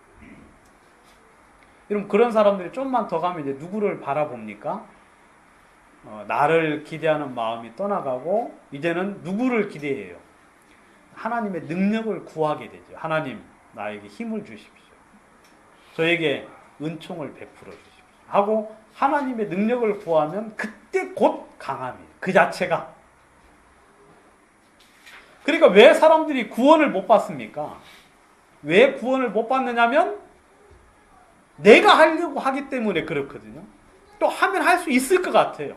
여러분 그런 사람들이 좀만 더 가면 이제 누구를 바라봅니까? 나를 기대하는 마음이 떠나가고 이제는 누구를 기대해요? 하나님의 능력을 구하게 되죠. 하나님 나에게 힘을 주십시오. 저에게 은총을 베풀어 주십시오. 하고 하나님의 능력을 구하면 그때 곧 강함이에요. 그 자체가. 그러니까 왜 사람들이 구원을 못 받습니까? 왜 구원을 못 받느냐면 내가 하려고 하기 때문에 그렇거든요. 또 하면 할 수 있을 것 같아요.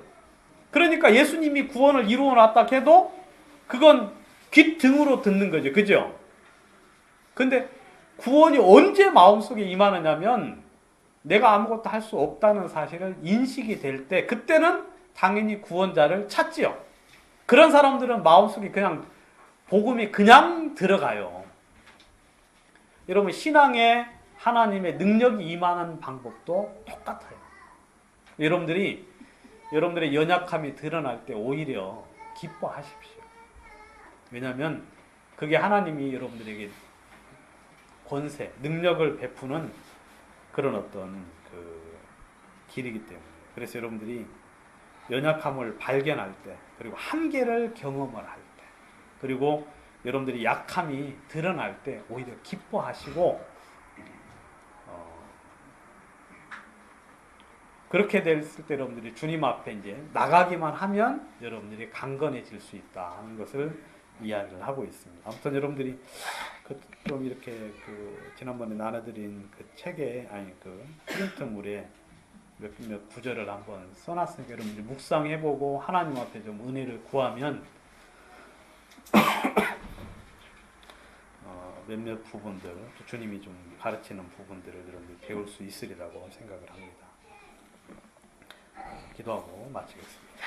그러니까 예수님이 구원을 이루어 놨다 해도 그건 귓등으로 듣는 거죠. 그죠? 근데 구원이 언제 마음속에 임하느냐면 내가 아무것도 할 수 없다는 사실을 인식이 될 때 그때는 당연히 구원자를 찾지요. 그런 사람들은 마음속에 그냥 복음이 그냥 들어가요. 여러분 신앙에 하나님의 능력이 임하는 방법도 똑같아요. 여러분들의 연약함이 드러날 때 오히려 기뻐하십시오. 왜냐하면 그게 하나님이 여러분들에게 권세, 능력을 베푸는 그런 어떤 그 길이기 때문에. 그래서 여러분들이 연약함을 발견할 때, 그리고 한계를 경험을 할 때, 그리고 여러분들이 약함이 드러날 때 오히려 기뻐하시고 그렇게 됐을 때 여러분들이 주님 앞에 이제 나가기만 하면 여러분들이 강건해질 수 있다 하는 것을 이야기를 하고 있습니다. 아무튼 여러분들이 좀 이렇게 지난번에 나눠드린 그 책에 프린트물에 몇몇 구절을 한번 써놨으니까 여러분들이 묵상해보고 하나님 앞에 좀 은혜를 구하면 몇몇 부분들, 주님이 좀 가르치는 부분들을 여러분들이 배울 수 있으리라고 생각을 합니다. 기도하고 마치겠습니다.